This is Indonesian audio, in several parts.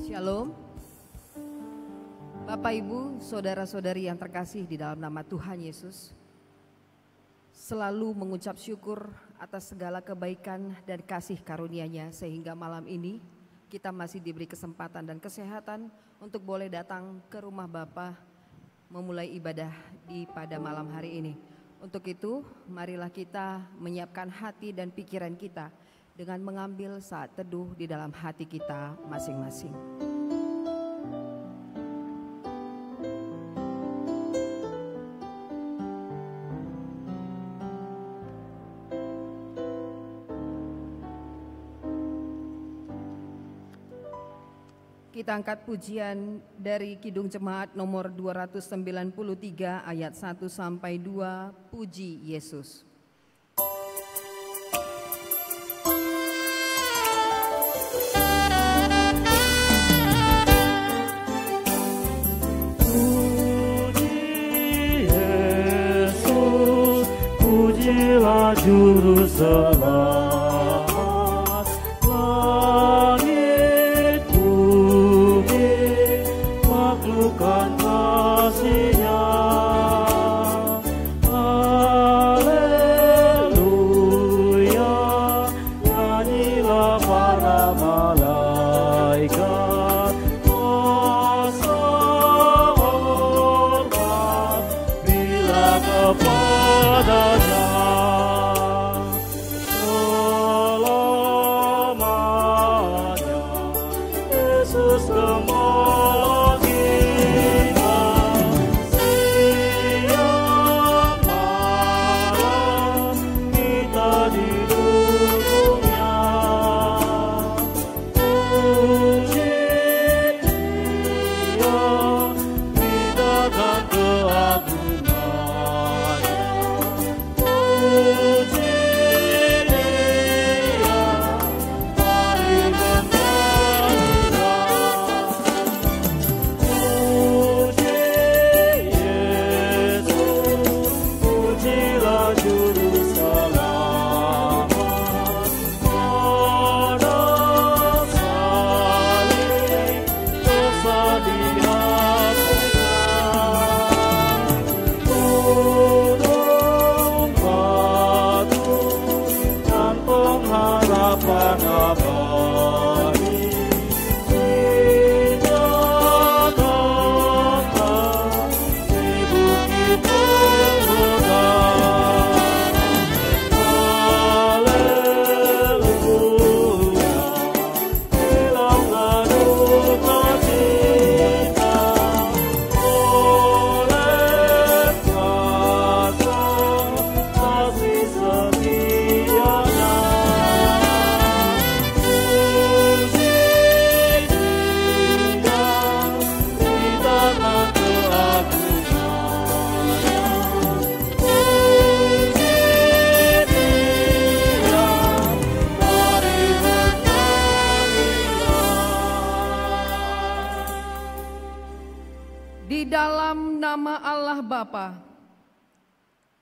Shalom. Bapak, Ibu, saudara-saudari yang terkasih di dalam nama Tuhan Yesus, selalu mengucap syukur atas segala kebaikan dan kasih karunia-Nya sehingga malam ini kita masih diberi kesempatan dan kesehatan untuk boleh datang ke rumah Bapa memulai ibadah pada malam hari ini. Untuk itu, marilah kita menyiapkan hati dan pikiran kita dengan mengambil saat teduh di dalam hati kita masing-masing. Kita angkat pujian dari Kidung Jemaat nomor 293 ayat 1 sampai 2, Puji Yesus. Puji Yesus, pujilah Juru Selamat. Bukan kasih-Nya, haleluya, nyanyilah para malaikat, kuasa hormat bila kepada-Nya, selamanya Yesus kembali.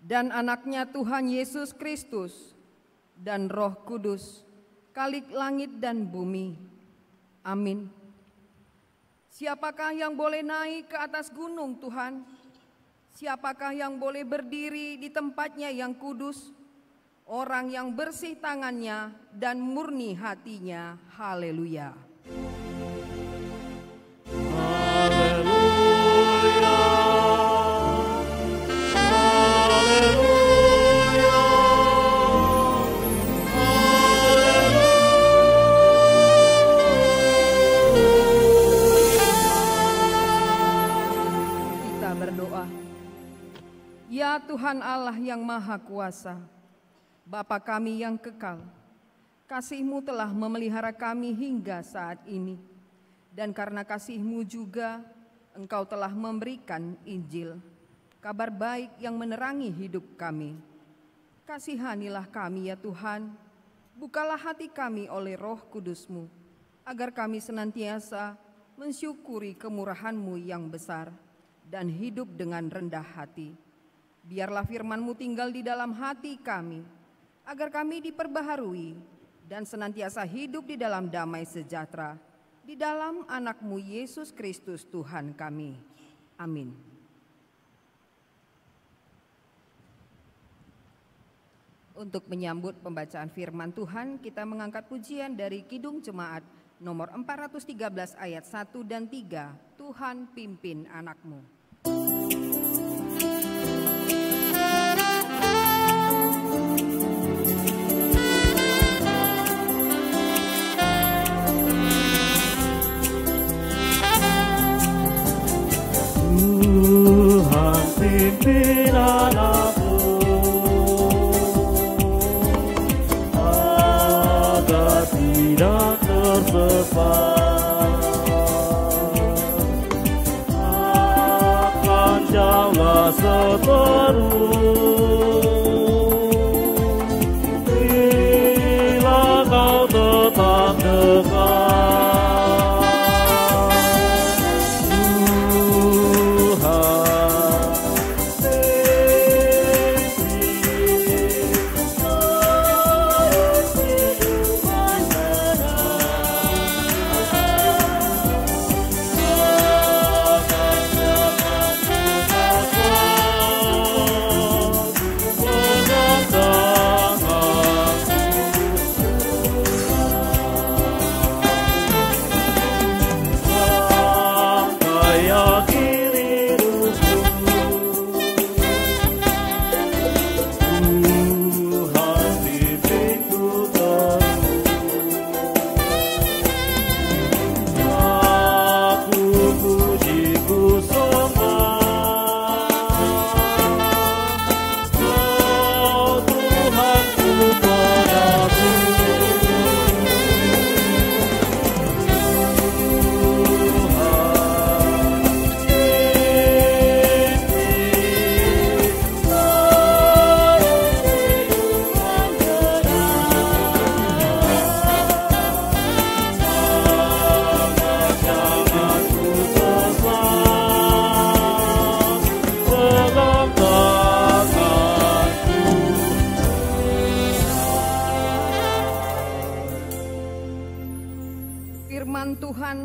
Dan anaknya Tuhan Yesus Kristus dan Roh Kudus, Khalik langit dan bumi. Amin. Siapakah yang boleh naik ke atas gunung Tuhan? Siapakah yang boleh berdiri di tempatnya yang kudus? Orang yang bersih tangannya dan murni hatinya. Haleluya. Ya Tuhan Allah yang Maha Kuasa, Bapa kami yang kekal, kasih-Mu telah memelihara kami hingga saat ini, dan karena kasih-Mu juga Engkau telah memberikan Injil, kabar baik yang menerangi hidup kami. Kasihanilah kami ya Tuhan, bukalah hati kami oleh Roh Kudus-Mu, agar kami senantiasa mensyukuri kemurahan-Mu yang besar dan hidup dengan rendah hati. Biarlah firman-Mu tinggal di dalam hati kami, agar kami diperbaharui dan senantiasa hidup di dalam damai sejahtera di dalam anak-Mu Yesus Kristus Tuhan kami. Amin. Untuk menyambut pembacaan firman Tuhan, kita mengangkat pujian dari Kidung Jemaat nomor 413 ayat 1 dan 3, Tuhan pimpin anak-Mu. Tuhan pimpin anak-Mu agar tidak tersesat, akan jalan seterus bila Kau tetap dekat.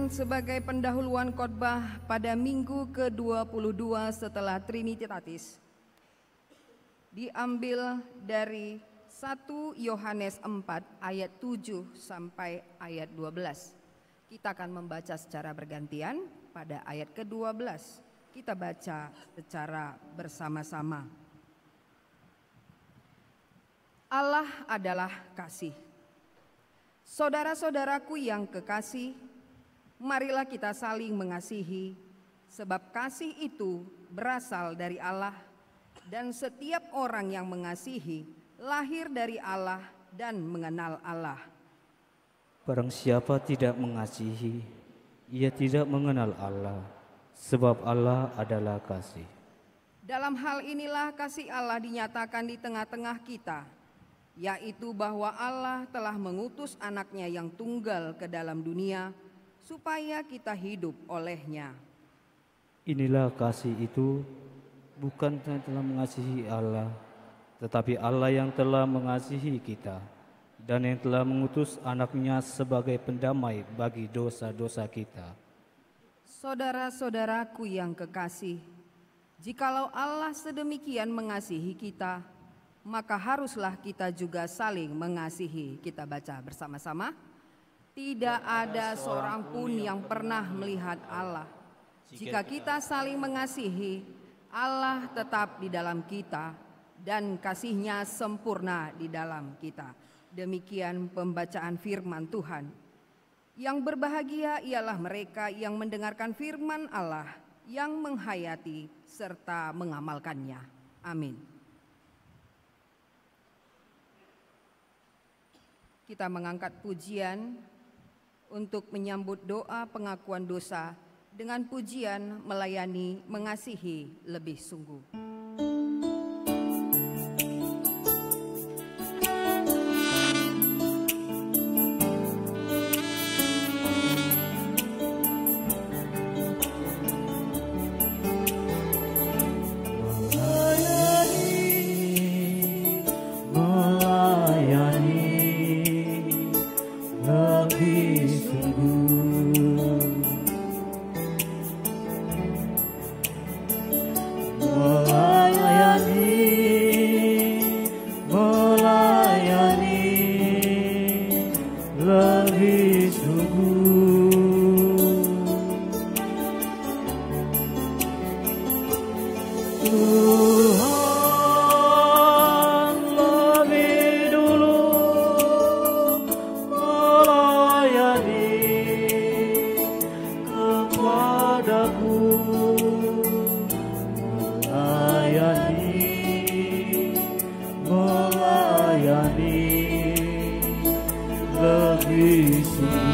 Sebagai pendahuluan khotbah pada minggu ke-22 setelah Trinitatis diambil dari 1 Yohanes 4 ayat 7 sampai ayat 12. Kita akan membaca secara bergantian. Pada ayat ke-12 kita baca secara bersama-sama. Allah adalah kasih. Saudara-saudaraku yang kekasih, marilah kita saling mengasihi, sebab kasih itu berasal dari Allah, dan setiap orang yang mengasihi lahir dari Allah dan mengenal Allah. Barang siapa tidak mengasihi, ia tidak mengenal Allah, sebab Allah adalah kasih. Dalam hal inilah kasih Allah dinyatakan di tengah-tengah kita, yaitu bahwa Allah telah mengutus anaknya yang tunggal ke dalam dunia, supaya kita hidup olehnya. Inilah kasih itu, bukan yang telah mengasihi Allah, tetapi Allah yang telah mengasihi kita, dan yang telah mengutus anaknya sebagai pendamai bagi dosa-dosa kita. Saudara-saudaraku yang kekasih, jikalau Allah sedemikian mengasihi kita, maka haruslah kita juga saling mengasihi. Kita baca bersama-sama. Tidak ada seorang pun yang pernah melihat Allah. Jika kita saling mengasihi, Allah tetap di dalam kita dan kasih-Nya sempurna di dalam kita. Demikian pembacaan firman Tuhan. Yang berbahagia ialah mereka yang mendengarkan firman Allah, yang menghayati serta mengamalkannya. Amin. Kita mengangkat pujian untuk menyambut doa pengakuan dosa dengan pujian melayani mengasihi lebih sungguh. Melayani lebih sungguh. lebih sungguh. Tuhan lebih dulu melayani kepadaku, melayani lebih sungguh.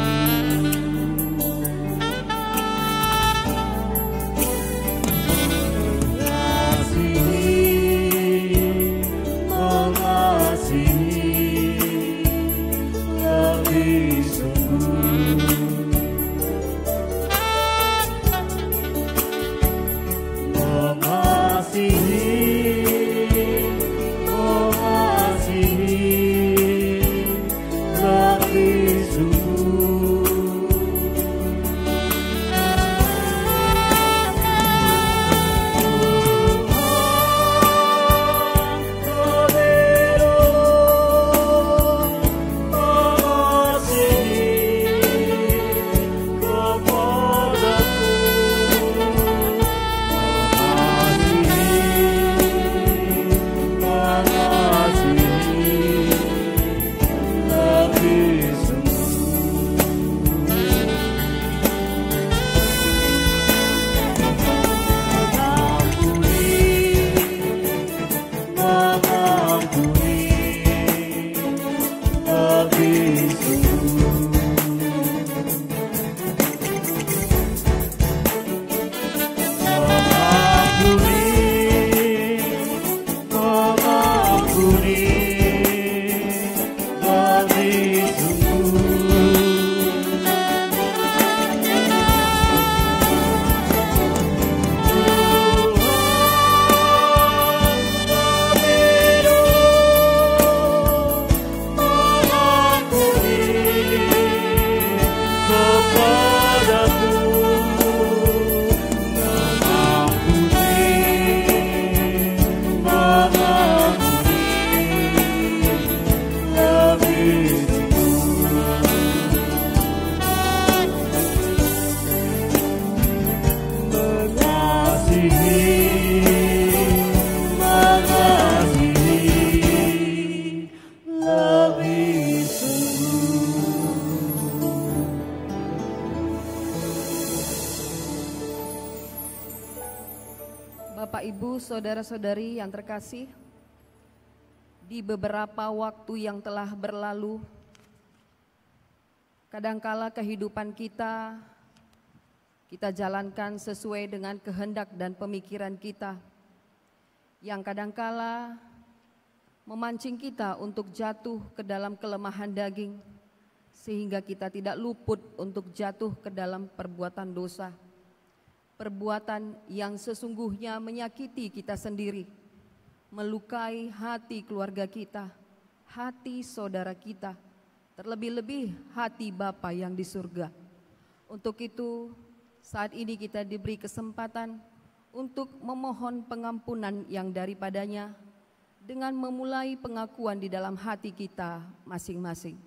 Bapak, Ibu, Saudara-saudari yang terkasih, di beberapa waktu yang telah berlalu, kadangkala kehidupan kita jalankan sesuai dengan kehendak dan pemikiran kita, yang kadangkala memancing kita untuk jatuh ke dalam kelemahan daging, sehingga kita tidak luput untuk jatuh ke dalam perbuatan dosa. Perbuatan yang sesungguhnya menyakiti kita sendiri, melukai hati keluarga kita, hati saudara kita, terlebih-lebih hati Bapa yang di surga. Untuk itu, saat ini kita diberi kesempatan untuk memohon pengampunan yang daripadanya dengan memulai pengakuan di dalam hati kita masing-masing.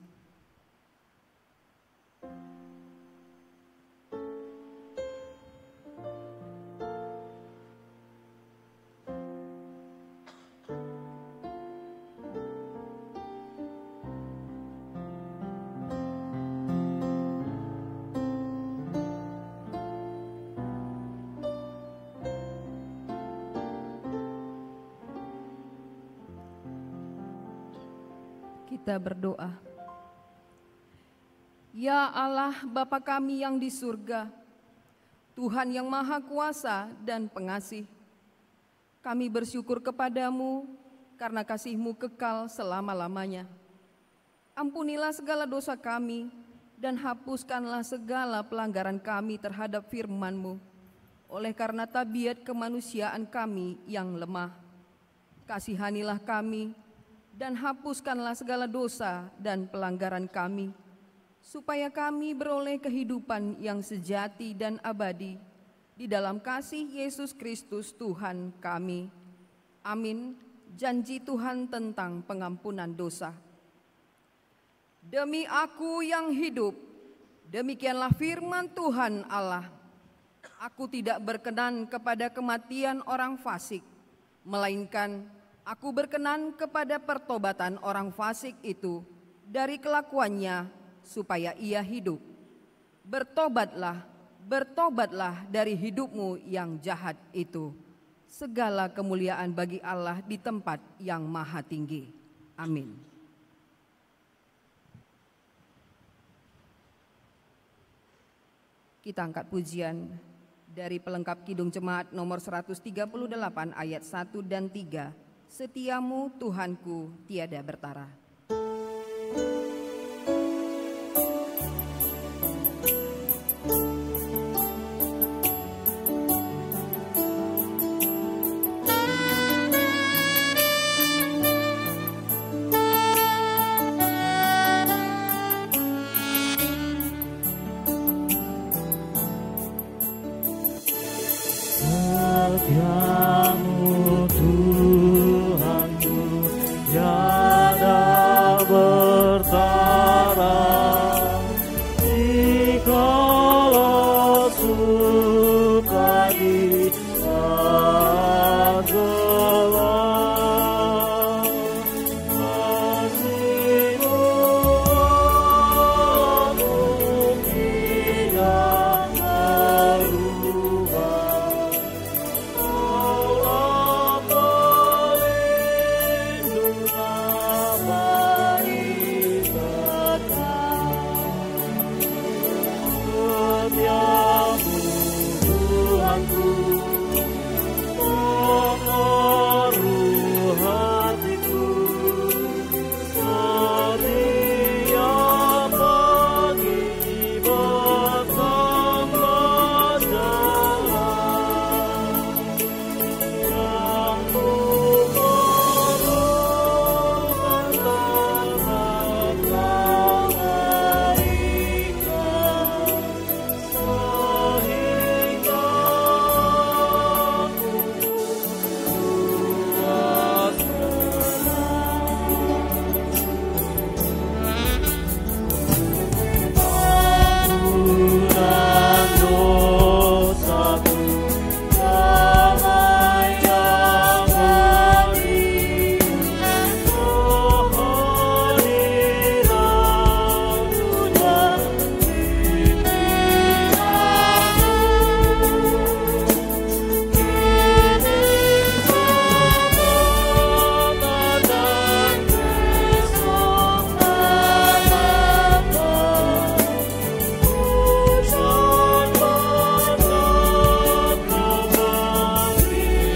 Kita berdoa. Ya Allah, Bapa kami yang di surga, Tuhan yang Maha Kuasa dan Pengasih, kami bersyukur kepadamu karena kasih-Mu kekal selama-lamanya. Ampunilah segala dosa kami dan hapuskanlah segala pelanggaran kami terhadap firman-Mu, oleh karena tabiat kemanusiaan kami yang lemah. Kasihanilah kami dan hapuskanlah segala dosa dan pelanggaran kami, supaya kami beroleh kehidupan yang sejati dan abadi di dalam kasih Yesus Kristus Tuhan kami. Amin. Janji Tuhan tentang pengampunan dosa. Demi aku yang hidup, demikianlah firman Tuhan Allah. Aku tidak berkenan kepada kematian orang fasik, melainkan aku berkenan kepada pertobatan orang fasik itu dari kelakuannya supaya ia hidup. Bertobatlah, bertobatlah dari hidupmu yang jahat itu. Segala kemuliaan bagi Allah di tempat yang maha tinggi. Amin. Kita angkat pujian dari pelengkap Kidung Jemaat nomor 138 ayat 1 dan 3. Setiamu Tuhanku tiada bertara. Setiamu Tuhanku tiada bertara, dikala suka di saat gelap. Kasih-Mu tidak berubah. Allah pelindung baik kekal. Setiamu Tuhanku, pengaruh hatiku, setia pagi petang jalan. Yang ku perlukan tetaplah berikan, sehingga ku puas ampunan dosaku, damai yang beri, kehadiran-Mu dan pimpinanmu. Kini sebentar dan besok akan hujan berat Kau beri padaku.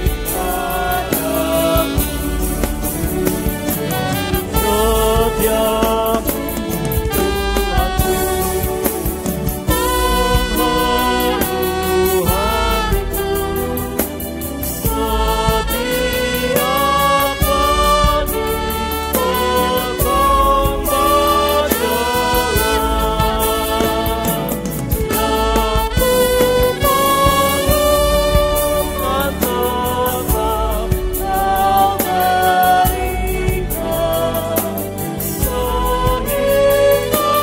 Setiamu Tuhanku, pengaruh hatiku, setiap pagi petang berjalan.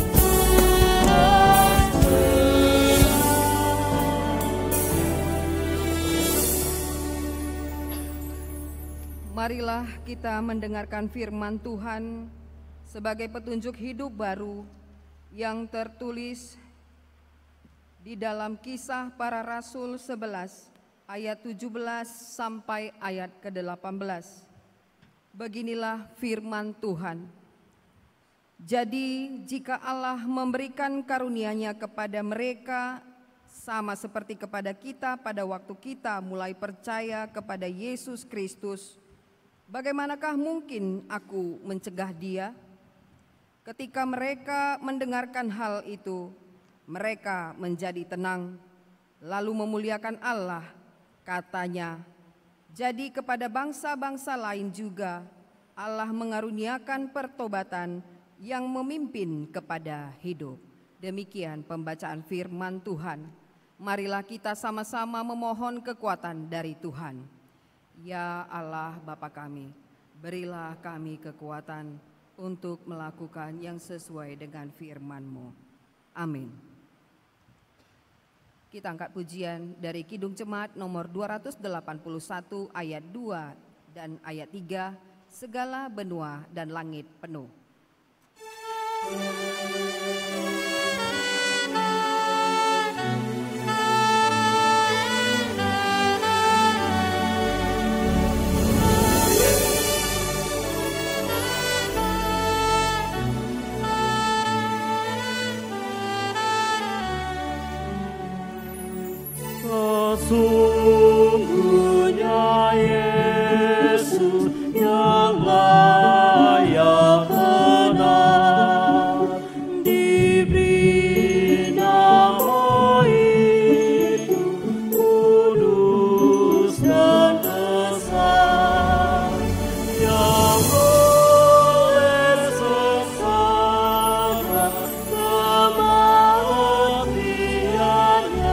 Yang ku perlukan tetap Kau berikan, sehingga ku Marilah kita mendengarkan firman Tuhan sebagai petunjuk hidup baru yang tertulis di dalam Kisah Para Rasul 11 ayat 17 sampai ayat ke-18. Beginilah firman Tuhan. Jadi jika Allah memberikan karunia-Nya kepada mereka sama seperti kepada kita pada waktu kita mulai percaya kepada Yesus Kristus, bagaimanakah mungkin aku mencegah dia? Ketika mereka mendengarkan hal itu, mereka menjadi tenang, lalu memuliakan Allah. Katanya, jadi kepada bangsa-bangsa lain juga Allah mengaruniakan pertobatan yang memimpin kepada hidup. Demikian pembacaan firman Tuhan. Marilah kita sama-sama memohon kekuatan dari Tuhan. Ya Allah Bapa kami, Berilah kami kekuatan untuk melakukan yang sesuai dengan firman-Mu. Amin. Kita angkat pujian dari Kidung Jemaat nomor 281 ayat 2 dan ayat 3, segala benua dan langit penuh. Sesungguhnya Yesus yang layak benar diberi nama itu, kudus dan besar, yang oleh sengsara kematiannya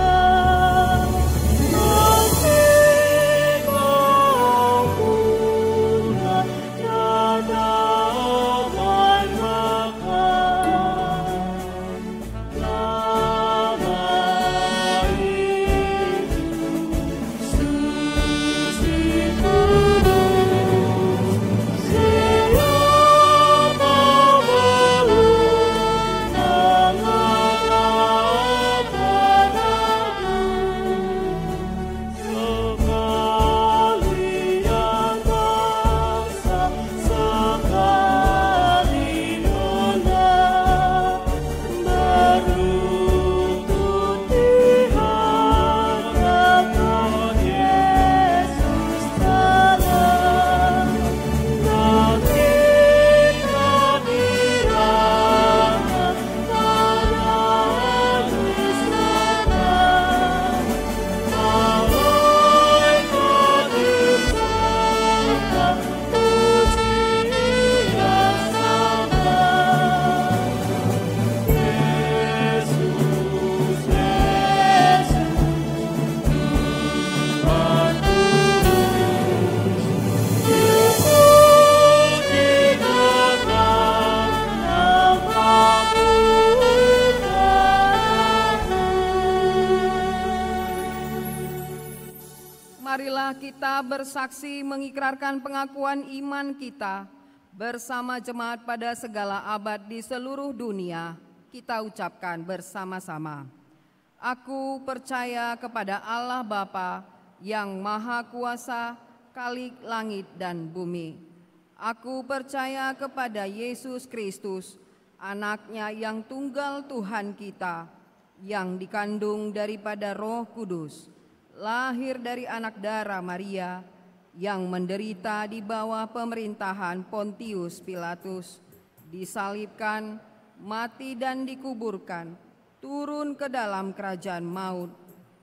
Marilah kita bersaksi mengikrarkan pengakuan iman kita bersama jemaat pada segala abad di seluruh dunia. Kita ucapkan bersama-sama. Aku percaya kepada Allah Bapa yang Maha Kuasa, Khalik langit dan bumi. Aku percaya kepada Yesus Kristus, Anak-Nya yang tunggal Tuhan kita, yang dikandung daripada Roh Kudus, lahir dari anak darah Maria, yang menderita di bawah pemerintahan Pontius Pilatus, disalibkan, mati dan dikuburkan, turun ke dalam kerajaan maut,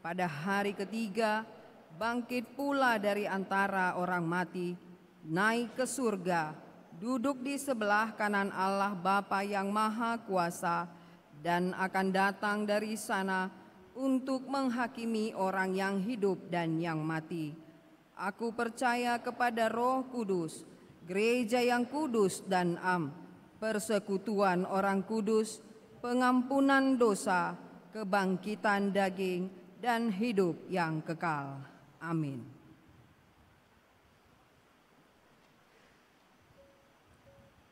pada hari ketiga bangkit pula dari antara orang mati, naik ke surga, duduk di sebelah kanan Allah Bapa yang Maha Kuasa, dan akan datang dari sana untuk menghakimi orang yang hidup dan yang mati. Aku percaya kepada Roh Kudus, gereja yang kudus dan am, persekutuan orang kudus, pengampunan dosa, kebangkitan daging, dan hidup yang kekal. Amin.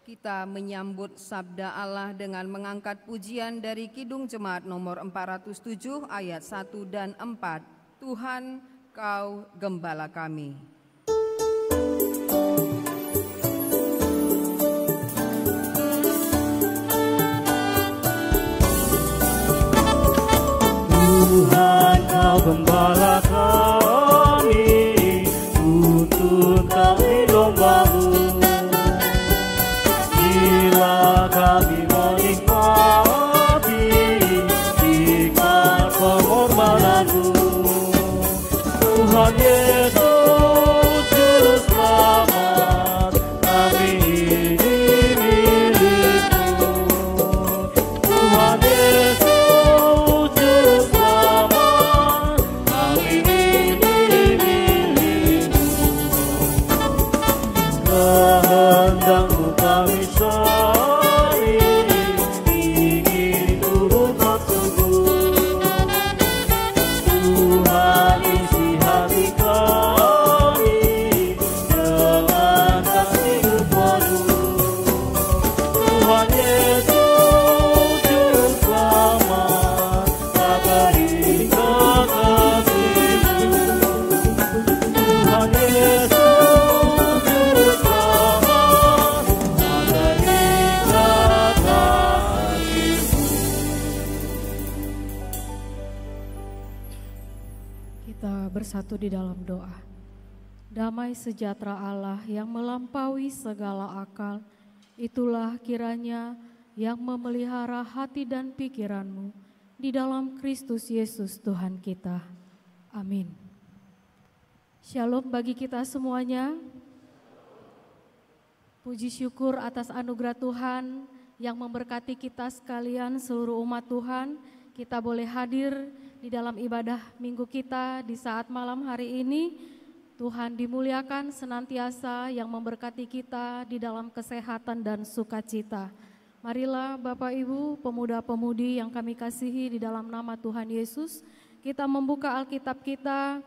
Kita menyambut sabda Allah dengan mengangkat pujian dari Kidung Jemaat nomor 407 ayat 1 dan 4. Tuhan, Kau gembala kami. Tuhan, Kau gembala kami, tuntun kami domba-Mu. Bila kami menikmati nikmat pengorbanan-Mu, Tuhan Yesus Juru Selamat, kami ini milik-Mu. Tuhan Yesus Juru Selamat, kami ini milik-Mu. bersatu di dalam doa. Damai sejahtera Allah yang melampaui segala akal, itulah kiranya yang memelihara hati dan pikiranmu di dalam Kristus Yesus Tuhan kita. Amin. Shalom bagi kita semuanya. Puji syukur atas anugerah Tuhan yang memberkati kita sekalian, seluruh umat Tuhan. Kita boleh hadir di dalam ibadah minggu kita di saat malam hari ini. Tuhan dimuliakan senantiasa yang memberkati kita di dalam kesehatan dan sukacita. Marilah Bapak Ibu, pemuda-pemudi yang kami kasihi di dalam nama Tuhan Yesus, kita membuka Alkitab kita,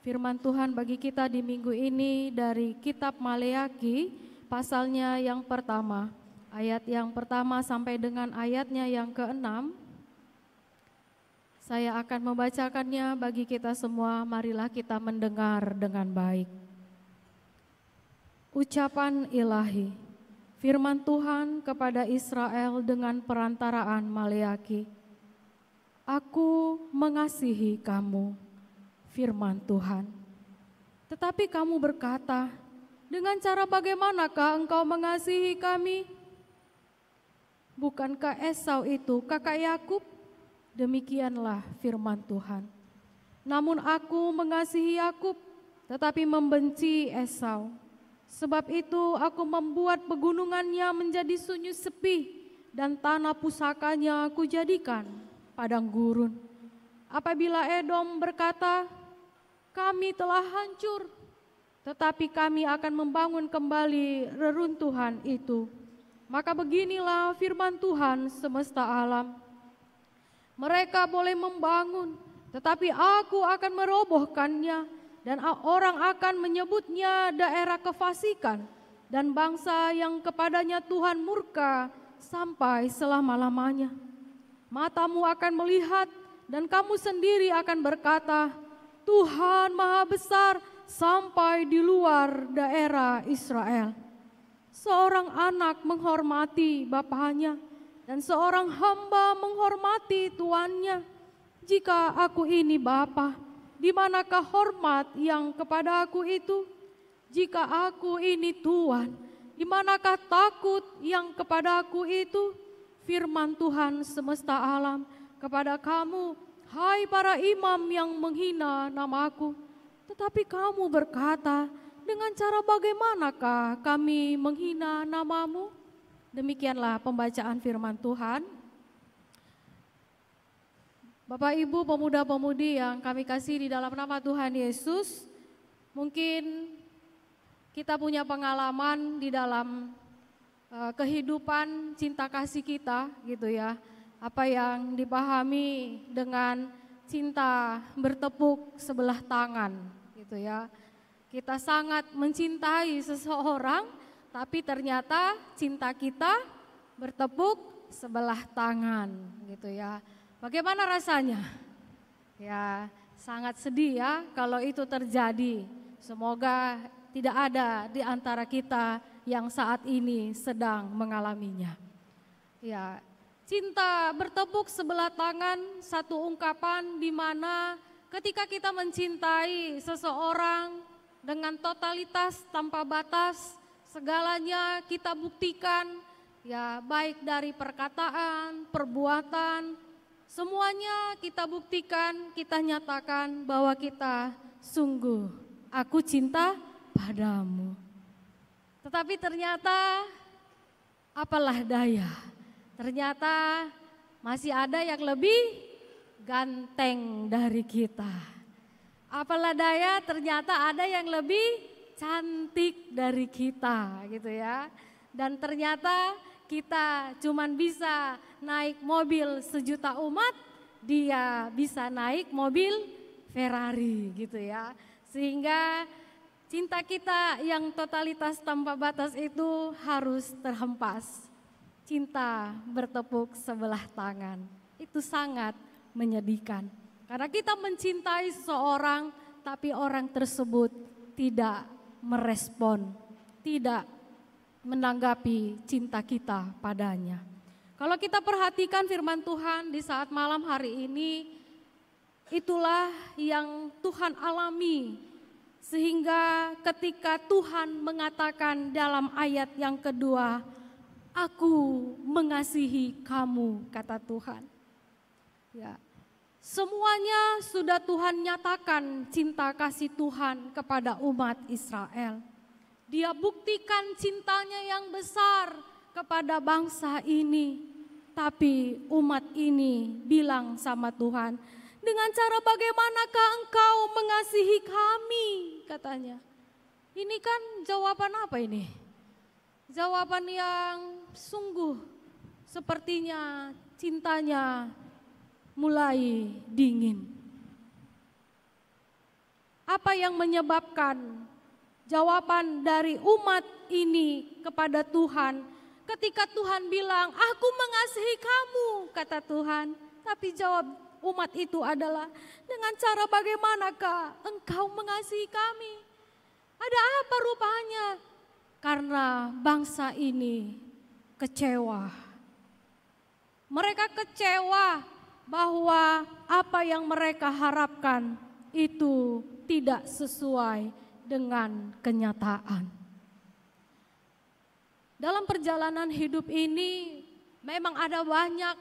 firman Tuhan bagi kita di minggu ini dari kitab Maleaki, pasalnya yang pertama, ayat yang pertama sampai dengan ayatnya yang ke-6. Saya akan membacakannya bagi kita semua, marilah kita mendengar dengan baik. Ucapan ilahi, firman Tuhan kepada Israel dengan perantaraan Maleaki. Aku mengasihi kamu, firman Tuhan. Tetapi kamu berkata, dengan cara bagaimanakah engkau mengasihi kami? Bukankah Esau itu kakak Yakub? Demikianlah firman Tuhan. Namun aku mengasihi Yakub, tetapi membenci Esau. Sebab itu aku membuat pegunungannya menjadi sunyi sepi, dan tanah pusakanya aku jadikan padang gurun. Apabila Edom berkata, kami telah hancur, tetapi kami akan membangun kembali reruntuhan itu. Maka beginilah firman Tuhan semesta alam. Mereka boleh membangun, tetapi aku akan merobohkannya, dan orang akan menyebutnya daerah kefasikan, dan bangsa yang kepadanya Tuhan murka sampai selama-lamanya. Matamu akan melihat, dan kamu sendiri akan berkata, Tuhan Maha Besar sampai di luar daerah Israel. Seorang anak menghormati bapaknya, dan seorang hamba menghormati tuannya. Jika aku ini bapa, di manakah hormat yang kepada aku itu? Jika aku ini tuan, di manakah takut yang kepada aku itu? Firman Tuhan semesta alam kepada kamu, hai para imam yang menghina namaku. Tetapi kamu berkata, dengan cara bagaimanakah kami menghina namamu? Demikianlah pembacaan firman Tuhan. Bapak Ibu pemuda-pemudi yang kami kasih di dalam nama Tuhan Yesus, mungkin kita punya pengalaman di dalam kehidupan cinta kasih kita gitu ya. Apa yang dipahami dengan cinta bertepuk sebelah tangan gitu ya. Kita sangat mencintai seseorang, tapi ternyata cinta kita bertepuk sebelah tangan gitu ya. Bagaimana rasanya? Ya sangat sedih ya kalau itu terjadi. Semoga tidak ada di antara kita yang saat ini sedang mengalaminya. Ya, cinta bertepuk sebelah tangan, satu ungkapan di mana ketika kita mencintai seseorang dengan totalitas tanpa batas, segalanya kita buktikan, ya baik dari perkataan, perbuatan, semuanya kita buktikan, kita nyatakan bahwa kita sungguh, aku cinta padamu. Tetapi ternyata apalah daya, ternyata masih ada yang lebih ganteng dari kita. Apalah daya, ternyata ada yang lebih cantik dari kita gitu ya. Dan ternyata kita cuman bisa naik mobil 1 juta umat, dia bisa naik mobil Ferrari gitu ya. Sehingga cinta kita yang totalitas tanpa batas itu harus terhempas. Cinta bertepuk sebelah tangan, itu sangat menyedihkan. Karena kita mencintai seseorang, tapi orang tersebut tidak merespon, tidak menanggapi cinta kita padanya. Kalau kita perhatikan firman Tuhan di saat malam hari ini, itulah yang Tuhan alami, sehingga ketika Tuhan mengatakan dalam ayat yang kedua, "Aku mengasihi kamu," kata Tuhan. Ya, semuanya sudah Tuhan nyatakan cinta kasih Tuhan kepada umat Israel. Dia buktikan cintanya yang besar kepada bangsa ini. Tapi umat ini bilang sama Tuhan, "Dengan cara bagaimanakah engkau mengasihi kami?" katanya. Ini kan jawaban apa ini? Jawaban yang sungguh sepertinya cintanya mulai dingin. Apa yang menyebabkan jawaban dari umat ini kepada Tuhan ketika Tuhan bilang, "Aku mengasihi kamu," kata Tuhan. Tapi jawab umat itu adalah, "Dengan cara bagaimanakah engkau mengasihi kami?" Ada apa rupanya? Karena bangsa ini kecewa. Mereka kecewa bahwa apa yang mereka harapkan itu tidak sesuai dengan kenyataan. Dalam perjalanan hidup ini memang ada banyak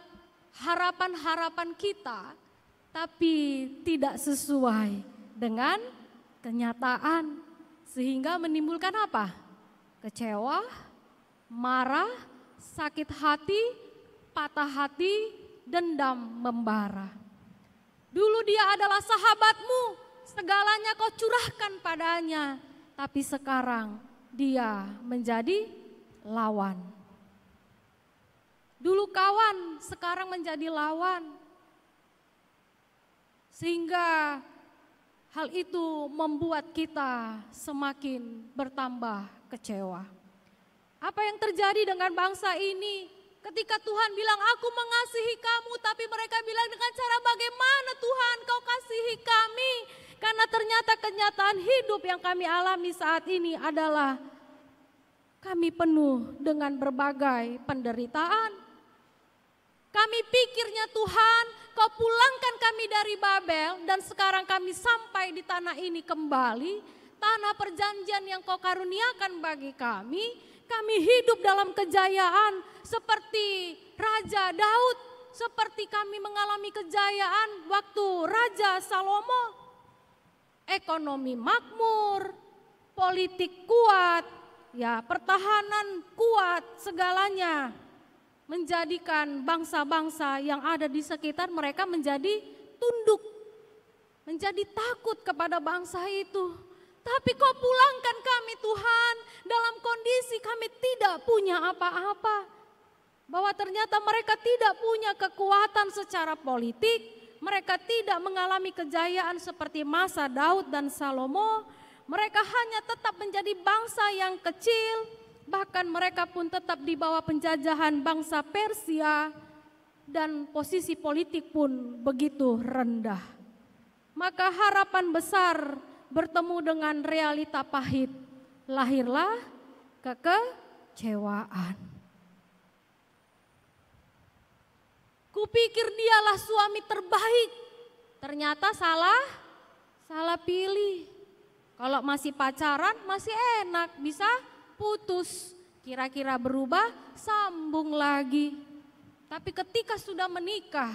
harapan-harapan kita, tapi tidak sesuai dengan kenyataan, sehingga menimbulkan apa? Kecewa, marah, sakit hati, patah hati, dendam membara. Dulu dia adalah sahabatmu, segalanya kau curahkan padanya, tapi sekarang dia menjadi lawan. Dulu kawan, sekarang menjadi lawan. Sehingga hal itu membuat kita semakin bertambah kecewa. Apa yang terjadi dengan bangsa ini? Ketika Tuhan bilang, "Aku mengasihi kamu," tapi mereka bilang, "Dengan cara bagaimana Tuhan kau kasihi kami?" Karena ternyata kenyataan hidup yang kami alami saat ini adalah kami penuh dengan berbagai penderitaan. Kami pikirnya, "Tuhan, kau pulangkan kami dari Babel dan sekarang kami sampai di tanah ini kembali, tanah perjanjian yang kau karuniakan bagi kami. Kami hidup dalam kejayaan seperti Raja Daud, seperti kami mengalami kejayaan waktu Raja Salomo. Ekonomi makmur, politik kuat, ya pertahanan kuat, segalanya menjadikan bangsa-bangsa yang ada di sekitar mereka menjadi tunduk, menjadi takut kepada bangsa itu. Tapi kau pulangkan kami Tuhan dalam kondisi kami tidak punya apa-apa. Bahwa ternyata mereka tidak punya kekuatan secara politik, mereka tidak mengalami kejayaan seperti masa Daud dan Salomo. Mereka hanya tetap menjadi bangsa yang kecil, bahkan mereka pun tetap di bawah penjajahan bangsa Persia dan posisi politik pun begitu rendah. Maka harapan besar bertemu dengan realita pahit, lahirlah kekecewaan. Kupikir dialah suami terbaik, ternyata salah pilih. Kalau masih pacaran masih enak, bisa putus, kira-kira berubah, sambung lagi. Tapi ketika sudah menikah,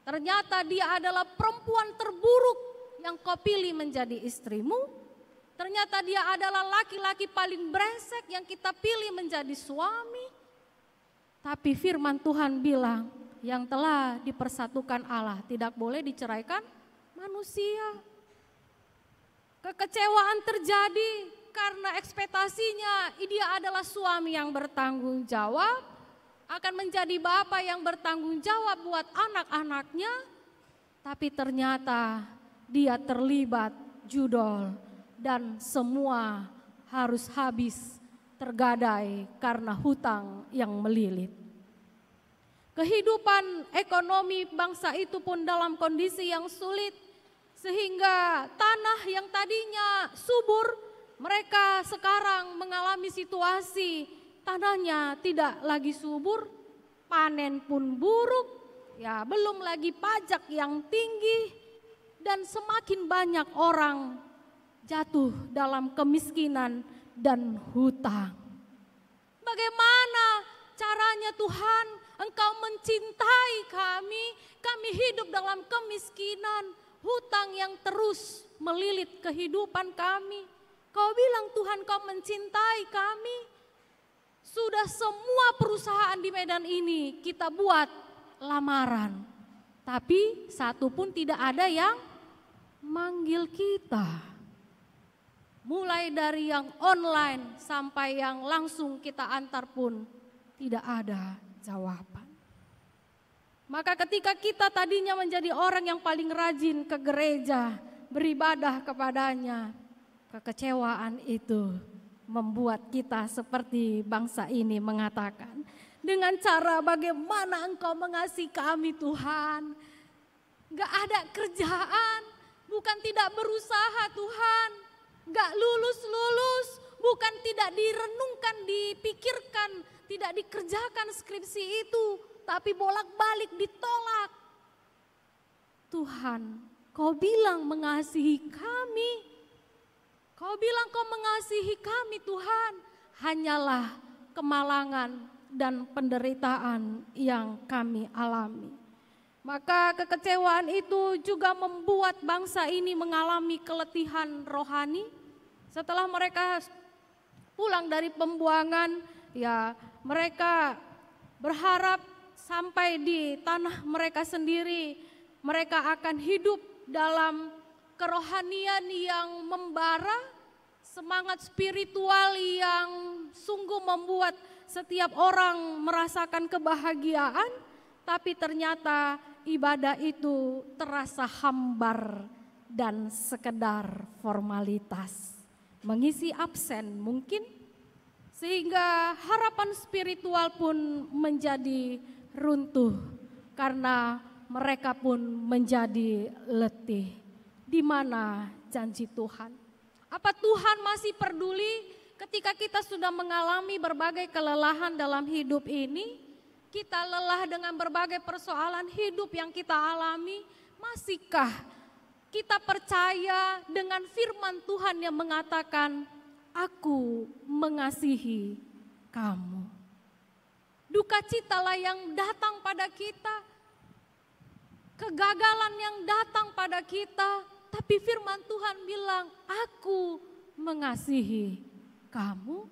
ternyata dia adalah perempuan terburuk yang kau pilih menjadi istrimu. Ternyata dia adalah laki-laki paling brengsek yang kita pilih menjadi suami. Tapi firman Tuhan bilang, yang telah dipersatukan Allah tidak boleh diceraikan manusia. Kekecewaan terjadi karena ekspektasinya dia adalah suami yang bertanggung jawab, akan menjadi bapak yang bertanggung jawab buat anak-anaknya. Tapi ternyata dia terlibat judol dan semua harus habis tergadai karena hutang yang melilit. Kehidupan ekonomi bangsa itu pun dalam kondisi yang sulit, sehingga tanah yang tadinya subur, mereka sekarang mengalami situasi tanahnya tidak lagi subur, panen pun buruk, ya belum lagi pajak yang tinggi. dan semakin banyak orang jatuh dalam kemiskinan dan hutang. Bagaimana caranya Tuhan Engkau mencintai kami? Kami hidup dalam kemiskinan, hutang yang terus melilit kehidupan kami. Kau bilang Tuhan Kau mencintai kami. Sudah semua perusahaan di Medan ini kita buat lamaran, tapi satu pun tidak ada yang manggil kita. Mulai dari yang online sampai yang langsung kita antar pun tidak ada jawaban. Maka ketika kita tadinya menjadi orang yang paling rajin ke gereja, beribadah kepadanya, kekecewaan itu membuat kita seperti bangsa ini mengatakan, dengan cara bagaimana Engkau mengasihi kami Tuhan. Gak ada kerjaan, bukan tidak berusaha Tuhan. Gak lulus-lulus, bukan tidak direnungkan, dipikirkan, tidak dikerjakan skripsi itu, tapi bolak-balik ditolak. Tuhan, Kau bilang mengasihi kami. Kau bilang Kau mengasihi kami Tuhan. Hanyalah kemalangan dan penderitaan yang kami alami. Maka kekecewaan itu juga membuat bangsa ini mengalami keletihan rohani. Setelah mereka pulang dari pembuangan, ya mereka berharap sampai di tanah mereka sendiri, mereka akan hidup dalam kerohanian yang membara, semangat spiritual yang sungguh membuat setiap orang merasakan kebahagiaan, tapi ternyata ibadah itu terasa hambar dan sekedar formalitas. Mengisi absen mungkin, sehingga harapan spiritual pun menjadi runtuh karena mereka pun menjadi letih. Di mana janji Tuhan? Apa Tuhan masih peduli ketika kita sudah mengalami berbagai kelelahan dalam hidup ini? Kita lelah dengan berbagai persoalan hidup yang kita alami. Masihkah kita percaya dengan firman Tuhan yang mengatakan, Aku mengasihi kamu. Duka citalah yang datang pada kita, kegagalan yang datang pada kita, tapi firman Tuhan bilang, Aku mengasihi kamu.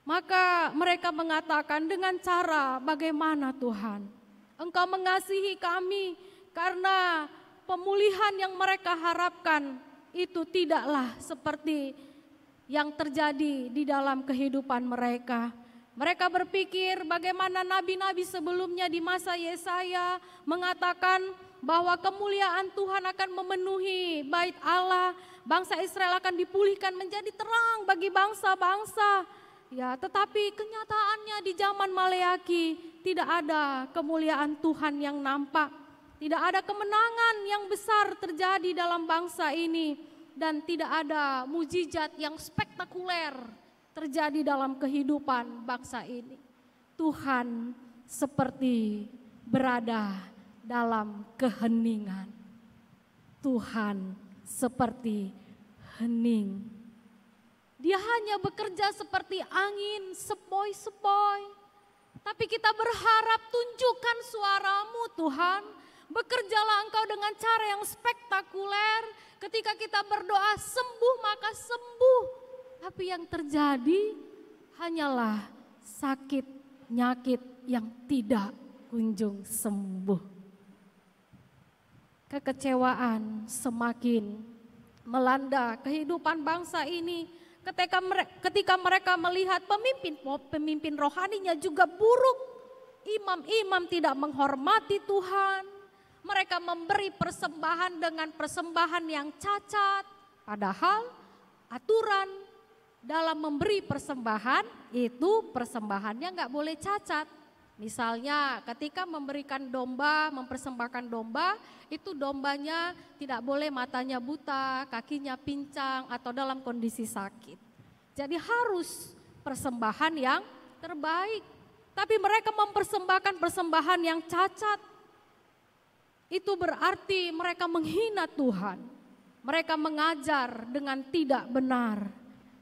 Maka mereka mengatakan, dengan cara bagaimana Tuhan? Engkau mengasihi kami karena pemulihan yang mereka harapkan itu tidaklah seperti yang terjadi di dalam kehidupan mereka. Mereka berpikir bagaimana nabi-nabi sebelumnya di masa Yesaya mengatakan bahwa kemuliaan Tuhan akan memenuhi bait Allah, bangsa Israel akan dipulihkan menjadi terang bagi bangsa-bangsa. Ya, tetapi kenyataannya di zaman Maleaki tidak ada kemuliaan Tuhan yang nampak, tidak ada kemenangan yang besar terjadi dalam bangsa ini, dan tidak ada mujizat yang spektakuler terjadi dalam kehidupan bangsa ini. Tuhan seperti berada dalam keheningan. Tuhan seperti hening. Dia hanya bekerja seperti angin sepoi-sepoi. Tapi kita berharap tunjukkan suaramu Tuhan. Bekerjalah Engkau dengan cara yang spektakuler. Ketika kita berdoa sembuh maka sembuh. Tapi yang terjadi hanyalah sakit, nyakit yang tidak kunjung sembuh. Kekecewaan semakin melanda kehidupan bangsa ini. Ketika mereka melihat pemimpin rohaninya juga buruk. Imam-imam tidak menghormati Tuhan. Mereka memberi persembahan dengan persembahan yang cacat. Padahal aturan dalam memberi persembahan itu persembahannya nggak boleh cacat. Misalnya ketika memberikan domba, mempersembahkan domba, itu dombanya tidak boleh matanya buta, kakinya pincang atau dalam kondisi sakit. Jadi harus persembahan yang terbaik. Tapi mereka mempersembahkan persembahan yang cacat. itu berarti mereka menghina Tuhan. Mereka mengajar dengan tidak benar.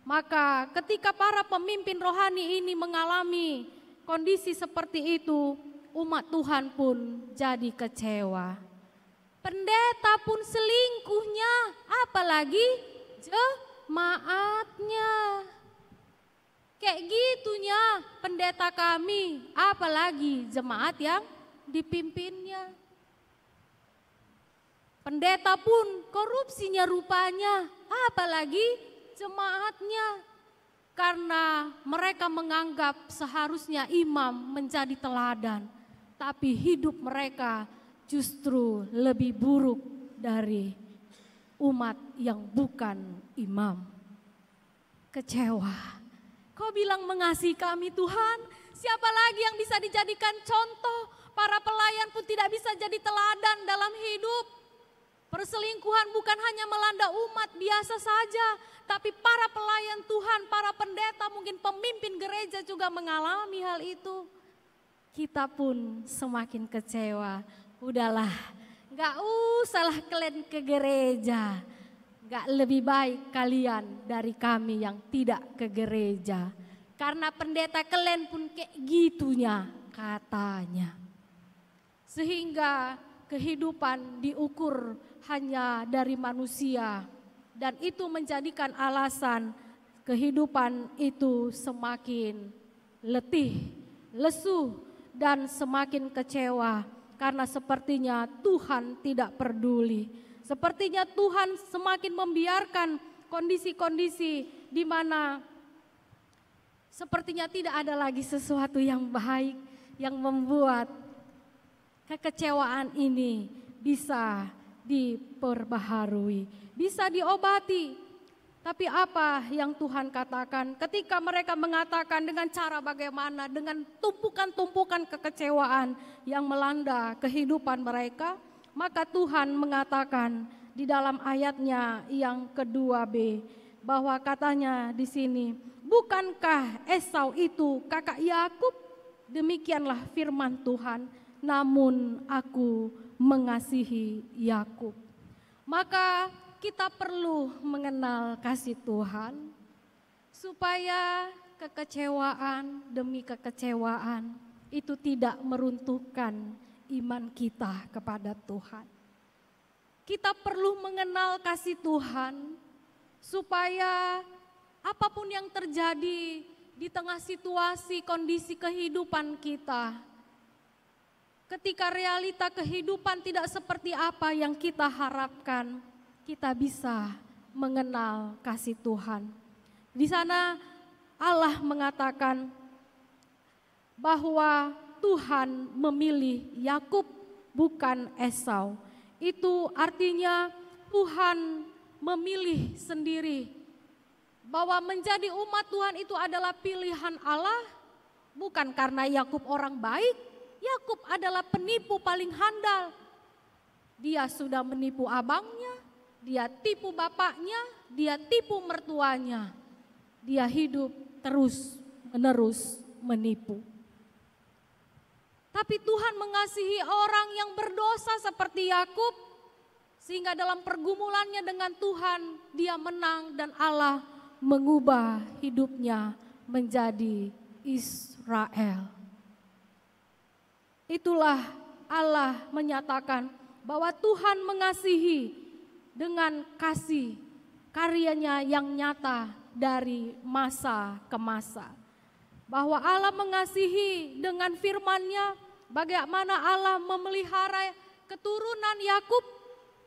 Maka ketika para pemimpin rohani ini mengalami kondisi seperti itu, umat Tuhan pun jadi kecewa. Pendeta pun selingkuhnya, apalagi jemaatnya. Kayak gitunya pendeta kami, apalagi jemaat yang dipimpinnya. Pendeta pun korupsinya rupanya, apalagi jemaatnya. Karena mereka menganggap seharusnya imam menjadi teladan, tapi hidup mereka justru lebih buruk dari umat yang bukan imam. Kecewa. Kau bilang mengasihi kami Tuhan, siapa lagi yang bisa dijadikan contoh? Para pelayan pun tidak bisa jadi teladan dalam hidup. Perselingkuhan bukan hanya melanda umat biasa saja, tapi para pelayan Tuhan, para pendeta, mungkin pemimpin gereja juga mengalami hal itu. Kita pun semakin kecewa. Udahlah, gak usahlah kalian ke gereja. Gak lebih baik kalian dari kami yang tidak ke gereja. Karena pendeta kalian pun kayak gitunya katanya. Sehingga kehidupan diukur hanya dari manusia. Dan itu menjadikan alasan kehidupan itu semakin letih, lesu, dan semakin kecewa. Karena sepertinya Tuhan tidak peduli. Sepertinya Tuhan semakin membiarkan kondisi-kondisi di mana sepertinya tidak ada lagi sesuatu yang baik yang membuat kekecewaan ini bisa diperbaharui, bisa diobati. Tapi apa yang Tuhan katakan ketika mereka mengatakan dengan cara bagaimana, dengan tumpukan-tumpukan kekecewaan yang melanda kehidupan mereka, maka Tuhan mengatakan di dalam ayatnya yang kedua B, bahwa katanya di sini, bukankah Esau itu kakak Yakub? Demikianlah firman Tuhan, namun aku mengasihi Yakub. Maka kita perlu mengenal kasih Tuhan supaya kekecewaan demi kekecewaan itu tidak meruntuhkan iman kita kepada Tuhan. Kita perlu mengenal kasih Tuhan supaya apapun yang terjadi di tengah situasi kondisi kehidupan kita, ketika realita kehidupan tidak seperti apa yang kita harapkan, kita bisa mengenal kasih Tuhan. Di sana Allah mengatakan bahwa Tuhan memilih Yakub bukan Esau. Itu artinya Tuhan memilih sendiri bahwa menjadi umat Tuhan itu adalah pilihan Allah, bukan karena Yakub orang baik. Yakub adalah penipu paling handal. Dia sudah menipu abangnya, dia tipu bapaknya, dia tipu mertuanya. Dia hidup terus-menerus menipu. Tapi Tuhan mengasihi orang yang berdosa seperti Yakub, sehingga dalam pergumulannya dengan Tuhan dia menang dan Allah mengubah hidupnya menjadi Israel. Itulah Allah menyatakan bahwa Tuhan mengasihi dengan kasih karyanya yang nyata dari masa ke masa. Bahwa Allah mengasihi dengan firman-Nya, bagaimana Allah memelihara keturunan Yakub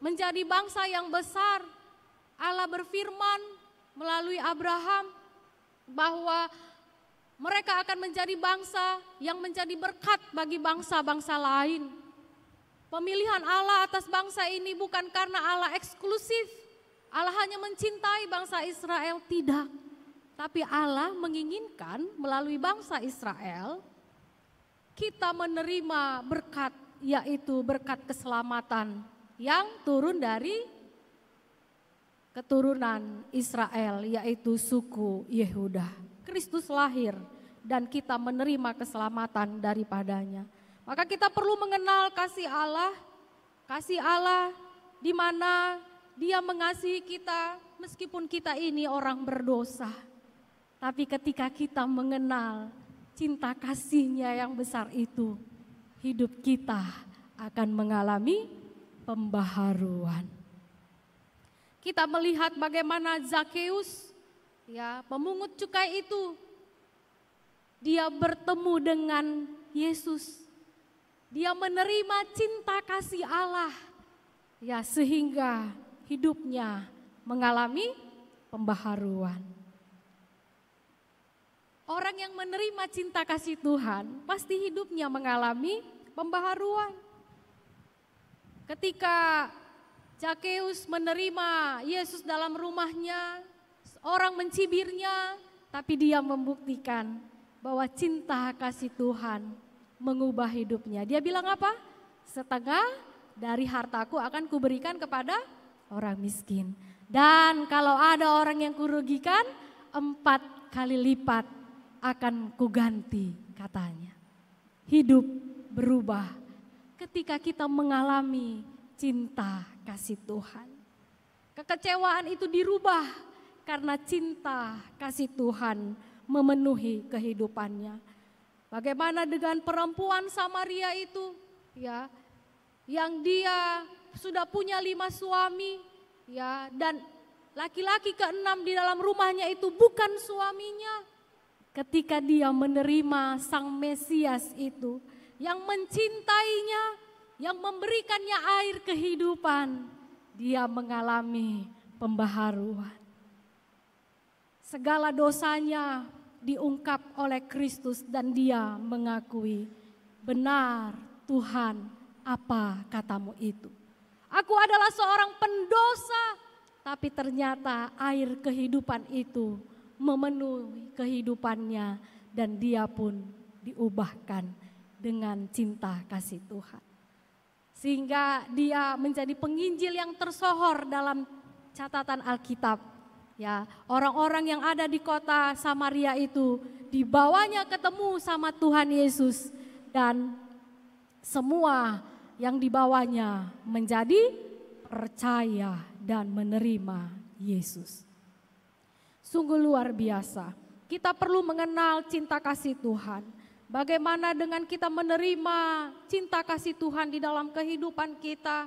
menjadi bangsa yang besar. Allah berfirman melalui Abraham bahwa mereka akan menjadi bangsa yang menjadi berkat bagi bangsa-bangsa lain. Pemilihan Allah atas bangsa ini bukan karena Allah eksklusif. Allah hanya mencintai bangsa Israel, tidak. Tapi Allah menginginkan melalui bangsa Israel kita menerima berkat, yaitu berkat keselamatan yang turun dari keturunan Israel, yaitu suku Yehuda. Kristus lahir dan kita menerima keselamatan daripadanya. Maka kita perlu mengenal kasih Allah Kasih Allah di mana Dia mengasihi kita meskipun kita ini orang berdosa. Tapi ketika kita mengenal cinta kasih-Nya yang besar itu, hidup kita akan mengalami pembaharuan. Kita melihat bagaimana Zakeus, ya, pemungut cukai itu, dia bertemu dengan Yesus. Dia menerima cinta kasih Allah, ya, sehingga hidupnya mengalami pembaharuan. Orang yang menerima cinta kasih Tuhan pasti hidupnya mengalami pembaharuan. Ketika Zakeus menerima Yesus dalam rumahnya, orang mencibirnya, tapi dia membuktikan bahwa cinta kasih Tuhan mengubah hidupnya. Dia bilang apa? Setengah dari hartaku akan kuberikan kepada orang miskin. Dan kalau ada orang yang kurugikan, 4 kali lipat akan kuganti, katanya. Hidup berubah ketika kita mengalami cinta kasih Tuhan. Kekecewaan itu dirubah karena cinta kasih Tuhan memenuhi kehidupannya. Bagaimana dengan perempuan Samaria itu, ya, yang dia sudah punya 5 suami, ya, dan laki-laki ke-6 di dalam rumahnya itu bukan suaminya. Ketika dia menerima Sang Mesias itu, yang mencintainya, yang memberikannya air kehidupan, dia mengalami pembaharuan. Segala dosanya diungkap oleh Kristus dan dia mengakui, benar Tuhan, apa katamu itu. Aku adalah seorang pendosa, tapi ternyata air kehidupan itu memenuhi kehidupannya dan dia pun diubahkan dengan cinta kasih Tuhan. Sehingga dia menjadi penginjil yang tersohor dalam catatan Alkitab. Ya, orang-orang yang ada di kota Samaria itu dibawanya ketemu sama Tuhan Yesus dan semua yang dibawanya menjadi percaya dan menerima Yesus. Sungguh luar biasa. Kita perlu mengenal cinta kasih Tuhan. Bagaimana dengan kita menerima cinta kasih Tuhan di dalam kehidupan kita?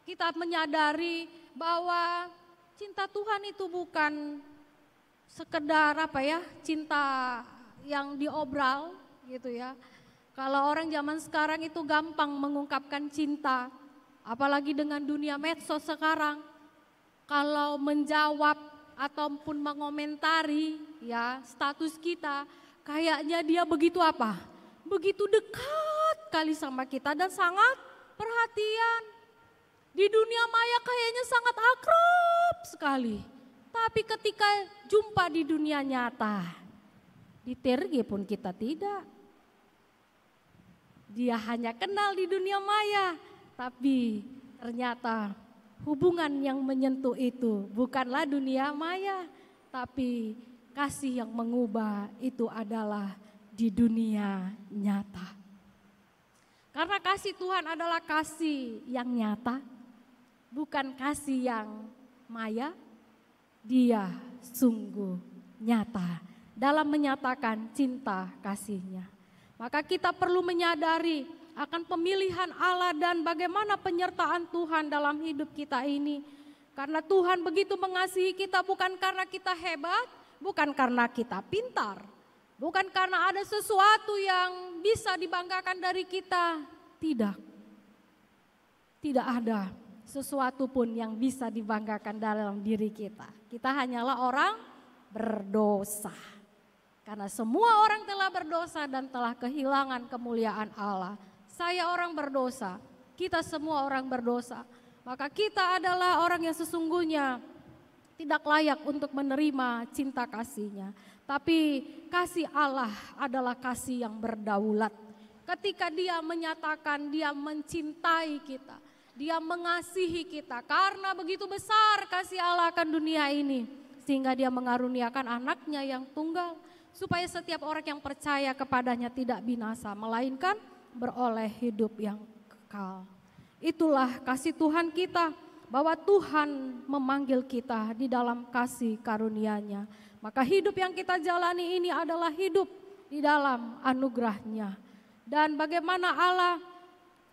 Kita menyadari bahwa cinta Tuhan itu bukan sekedar cinta yang diobral gitu ya. Kalau orang zaman sekarang itu gampang mengungkapkan cinta, apalagi dengan dunia medsos sekarang. Kalau menjawab ataupun mengomentari ya status kita, kayaknya dia begitu begitu dekat kali sama kita dan sangat perhatian. Di dunia maya kayaknya sangat akrab sekali. Tapi ketika jumpa di dunia nyata, diterge pun kita tidak. Dia hanya kenal di dunia maya, tapi ternyata hubungan yang menyentuh itu bukanlah dunia maya, tapi kasih yang mengubah itu adalah di dunia nyata. Karena kasih Tuhan adalah kasih yang nyata, bukan kasih yang maya. Dia sungguh nyata dalam menyatakan cinta kasih-Nya. Maka kita perlu menyadari akan pemilihan Allah dan bagaimana penyertaan Tuhan dalam hidup kita ini. Karena Tuhan begitu mengasihi kita bukan karena kita hebat, bukan karena kita pintar, bukan karena ada sesuatu yang bisa dibanggakan dari kita. Tidak. Tidak ada sesuatu pun yang bisa dibanggakan dalam diri kita. Kita hanyalah orang berdosa. Karena semua orang telah berdosa dan telah kehilangan kemuliaan Allah. Saya orang berdosa, kita semua orang berdosa. Maka kita adalah orang yang sesungguhnya tidak layak untuk menerima cinta kasih-Nya. Tapi kasih Allah adalah kasih yang berdaulat. Ketika Dia menyatakan Dia mencintai kita, Dia mengasihi kita karena begitu besar kasih Allah akan dunia ini. Sehingga Dia mengaruniakan anaknya yang tunggal. Supaya setiap orang yang percaya kepadanya tidak binasa, melainkan beroleh hidup yang kekal. Itulah kasih Tuhan kita, bahwa Tuhan memanggil kita di dalam kasih karunia-Nya. Maka hidup yang kita jalani ini adalah hidup di dalam anugerah-Nya. Dan bagaimana Allah,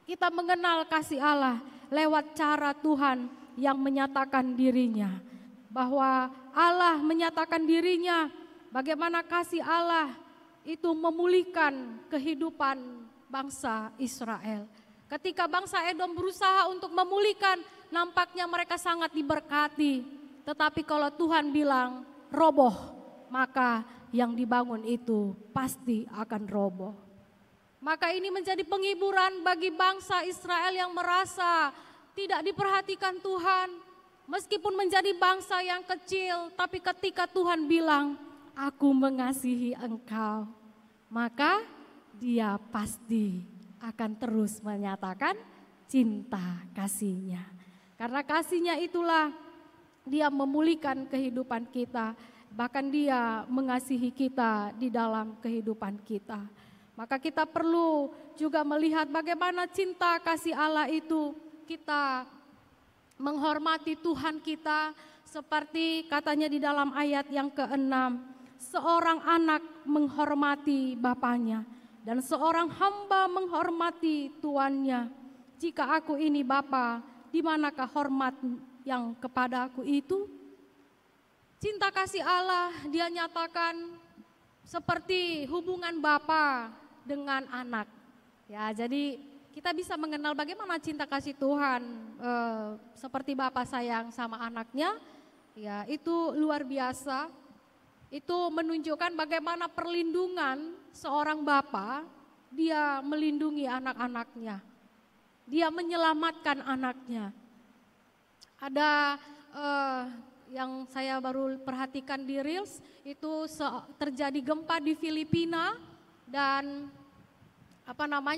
kita mengenal kasih Allah lewat cara Tuhan yang menyatakan diri-Nya. Bahwa Allah menyatakan diri-Nya, bagaimana kasih Allah itu memulihkan kehidupan bangsa Israel. Ketika bangsa Edom berusaha untuk memulihkan, nampaknya mereka sangat diberkati. Tetapi kalau Tuhan bilang roboh, maka yang dibangun itu pasti akan roboh. Maka ini menjadi penghiburan bagi bangsa Israel yang merasa tidak diperhatikan Tuhan. Meskipun menjadi bangsa yang kecil, tapi ketika Tuhan bilang, aku mengasihi engkau, maka Dia pasti akan terus menyatakan cinta kasih-Nya. Karena kasih-Nya itulah Dia memulihkan kehidupan kita, bahkan Dia mengasihi kita di dalam kehidupan kita. Maka kita perlu juga melihat bagaimana cinta kasih Allah itu, kita menghormati Tuhan kita, seperti katanya di dalam ayat yang ke-6, seorang anak menghormati bapaknya dan seorang hamba menghormati tuannya. Jika aku ini bapa, di manakah hormat yang kepada aku itu? Cinta kasih Allah Dia nyatakan seperti hubungan bapa dengan anak. Ya, jadi kita bisa mengenal bagaimana cinta kasih Tuhan seperti bapa sayang sama anaknya. Ya, itu luar biasa. Itu menunjukkan bagaimana perlindungan seorang bapa, dia melindungi anak-anaknya. Dia menyelamatkan anaknya. Ada yang saya baru perhatikan di Reels, itu terjadi gempa di Filipina dan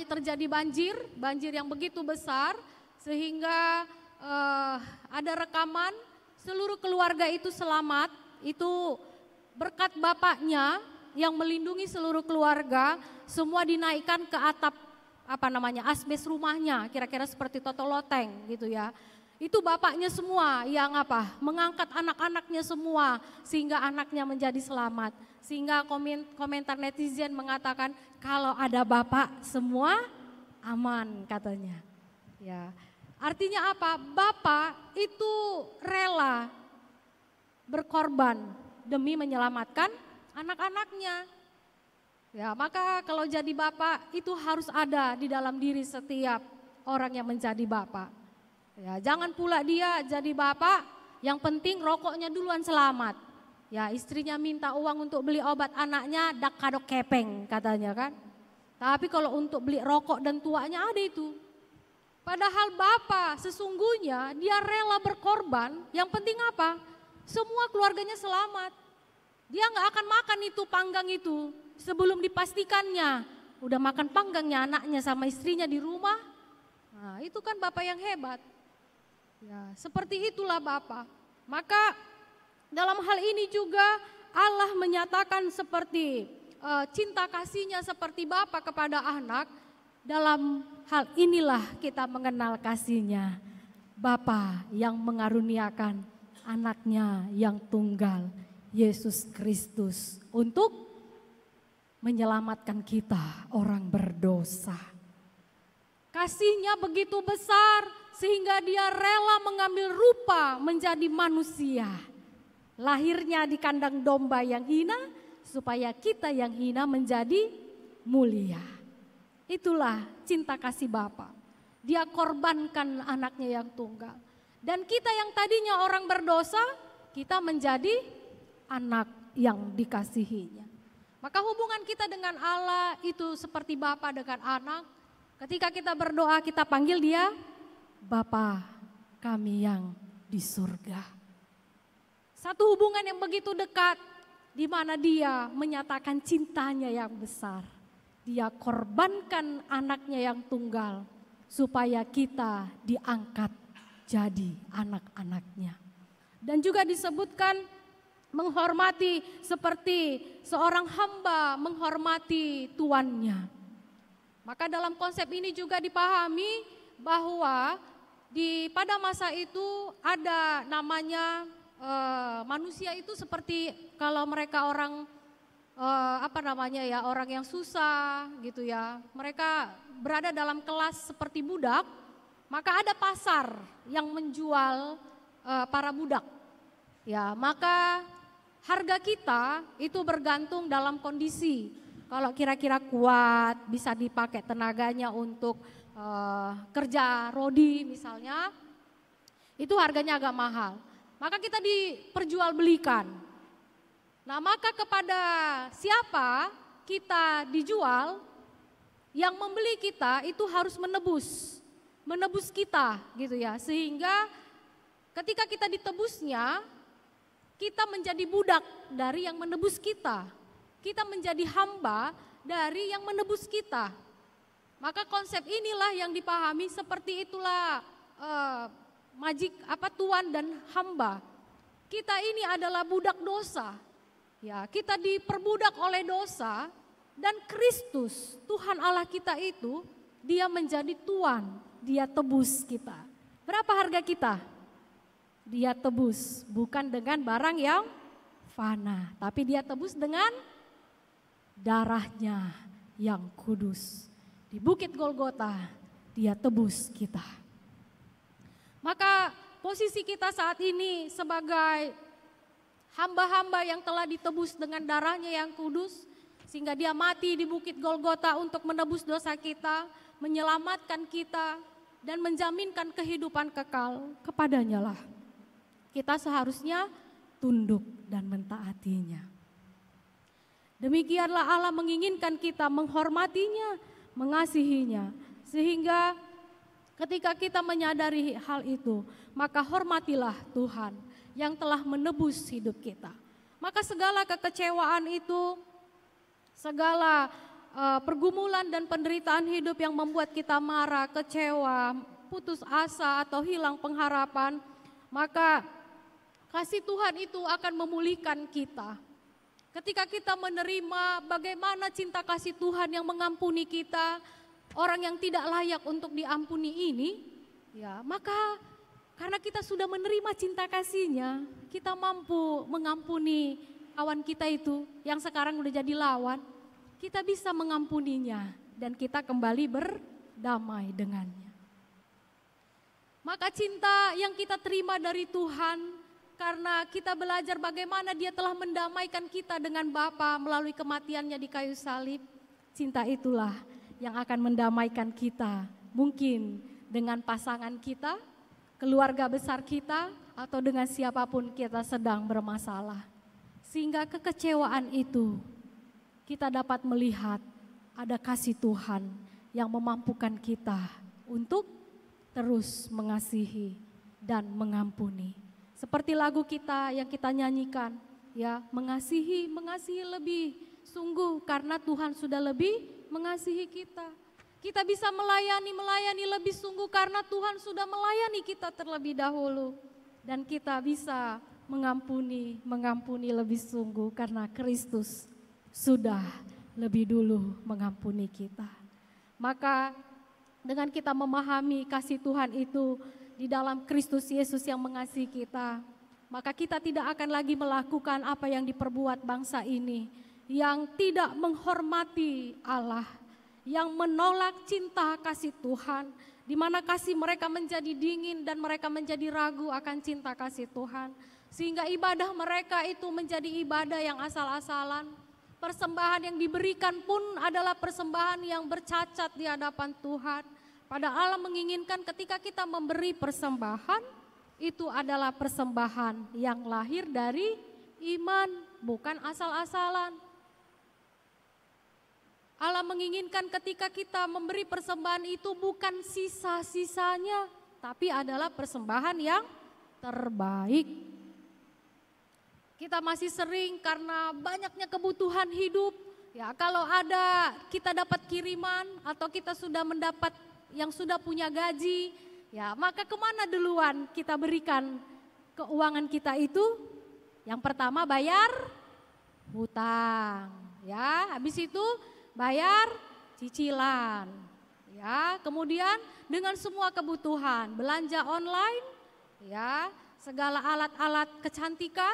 terjadi banjir yang begitu besar sehingga ada rekaman seluruh keluarga itu selamat. Itu berkat bapaknya yang melindungi seluruh keluarga, semua dinaikkan ke atap asbes rumahnya, kira-kira seperti totoloteng gitu ya. Itu bapaknya semua yang mengangkat anak-anaknya semua sehingga anaknya menjadi selamat. Sehingga komentar netizen mengatakan kalau ada bapak semua aman katanya. Ya. Artinya apa? Bapak itu rela berkorban demi menyelamatkan anak-anaknya. Ya, maka kalau jadi bapak itu harus ada di dalam diri setiap orang yang menjadi bapak. Ya, jangan pula dia jadi bapak, yang penting rokoknya duluan selamat. Ya, istrinya minta uang untuk beli obat anaknya, dak kadok kepeng katanya kan. Tapi kalau untuk beli rokok dan tuanya ada itu. Padahal bapak sesungguhnya dia rela berkorban, yang penting apa? Semua keluarganya selamat. Dia nggak akan makan itu panggang itu sebelum dipastikannya udah makan panggangnya anaknya sama istrinya di rumah. Nah, itu kan bapak yang hebat. Ya, seperti itulah bapak. Maka dalam hal ini juga Allah menyatakan seperti cinta kasih-Nya seperti bapa kepada anak. Dalam hal inilah kita mengenal kasih-Nya. Bapa yang mengaruniakan anaknya yang tunggal, Yesus Kristus, untuk menyelamatkan kita orang berdosa. Kasih-Nya begitu besar sehingga Dia rela mengambil rupa menjadi manusia. Lahirnya di kandang domba yang hina supaya kita yang hina menjadi mulia. Itulah cinta kasih Bapa. Dia korbankan anaknya yang tunggal. Dan kita yang tadinya orang berdosa, kita menjadi anak yang dikasihinya. Maka hubungan kita dengan Allah itu seperti Bapa dengan anak. Ketika kita berdoa, kita panggil Dia Bapa kami yang di surga. Satu hubungan yang begitu dekat, di mana Dia menyatakan cintanya yang besar. Dia korbankan anaknya yang tunggal supaya kita diangkat jadi anak-anaknya. Dan juga disebutkan menghormati seperti seorang hamba menghormati tuannya. Maka dalam konsep ini juga dipahami bahwa pada masa itu ada namanya manusia itu seperti kalau mereka orang orang yang susah gitu ya. Mereka berada dalam kelas seperti budak, maka ada pasar yang menjual para budak. Ya, maka harga kita itu bergantung dalam kondisi. Kalau kira-kira kuat, bisa dipakai tenaganya untuk kerja rodi misalnya, itu harganya agak mahal. Maka kita diperjualbelikan. Nah, maka kepada siapa kita dijual, yang membeli kita itu harus menebus kita gitu ya. Sehingga ketika kita ditebusnya, kita menjadi budak dari yang menebus kita. Kita menjadi hamba dari yang menebus kita. Maka konsep inilah yang dipahami, seperti itulah tuan dan hamba. Kita ini adalah budak dosa. Ya, kita diperbudak oleh dosa, dan Kristus, Tuhan Allah kita itu, Dia menjadi tuan, Dia tebus kita. Berapa harga kita? Dia tebus, bukan dengan barang yang fana, tapi Dia tebus dengan darahnya yang kudus. Di Bukit Golgota, Dia tebus kita. Maka posisi kita saat ini sebagai hamba-hamba yang telah ditebus dengan darahnya yang kudus, sehingga Dia mati di Bukit Golgota untuk menebus dosa kita, menyelamatkan kita, dan menjaminkan kehidupan kekal. Kepadanya lah kita seharusnya tunduk dan mentaatinya. Demikianlah Allah menginginkan kita menghormatinya, mengasihinya, sehingga ketika kita menyadari hal itu, maka hormatilah Tuhan yang telah menebus hidup kita. Maka segala kekecewaan itu, segala pergumulan dan penderitaan hidup yang membuat kita marah, kecewa, putus asa atau hilang pengharapan, maka kasih Tuhan itu akan memulihkan kita. Ketika kita menerima bagaimana cinta kasih Tuhan yang mengampuni kita, orang yang tidak layak untuk diampuni ini, ya maka karena kita sudah menerima cinta kasih-Nya, kita mampu mengampuni kawan kita itu yang sekarang udah jadi lawan. Kita bisa mengampuninya dan kita kembali berdamai dengannya. Maka cinta yang kita terima dari Tuhan, karena kita belajar bagaimana Dia telah mendamaikan kita dengan Bapa melalui kematian-Nya di kayu salib. Cinta itulah yang akan mendamaikan kita, mungkin dengan pasangan kita, keluarga besar kita, atau dengan siapapun kita sedang bermasalah. Sehingga kekecewaan itu kita dapat melihat ada kasih Tuhan yang memampukan kita untuk terus mengasihi dan mengampuni. Seperti lagu kita yang kita nyanyikan, ya, mengasihi lebih sungguh karena Tuhan sudah lebih mengasihi kita. Kita bisa melayani lebih sungguh karena Tuhan sudah melayani kita terlebih dahulu. Dan kita bisa mengampuni lebih sungguh karena Kristus sudah lebih dulu mengampuni kita. Maka dengan kita memahami kasih Tuhan itu di dalam Kristus Yesus yang mengasihi kita, maka kita tidak akan lagi melakukan apa yang diperbuat bangsa ini, yang tidak menghormati Allah, yang menolak cinta kasih Tuhan, di mana kasih mereka menjadi dingin dan mereka menjadi ragu akan cinta kasih Tuhan. Sehingga ibadah mereka itu menjadi ibadah yang asal-asalan. Persembahan yang diberikan pun adalah persembahan yang bercacat di hadapan Tuhan. Padahal Allah menginginkan ketika kita memberi persembahan, itu adalah persembahan yang lahir dari iman, bukan asal-asalan. Allah menginginkan ketika kita memberi persembahan itu bukan sisa-sisanya, tapi adalah persembahan yang terbaik. Kita masih sering karena banyaknya kebutuhan hidup, ya kalau ada kita dapat kiriman atau kita sudah mendapat yang sudah punya gaji, ya maka kemana duluan kita berikan keuangan kita itu? Yang pertama bayar hutang, ya habis itu bayar cicilan, ya, kemudian dengan semua kebutuhan, belanja online, ya, segala alat-alat kecantikan,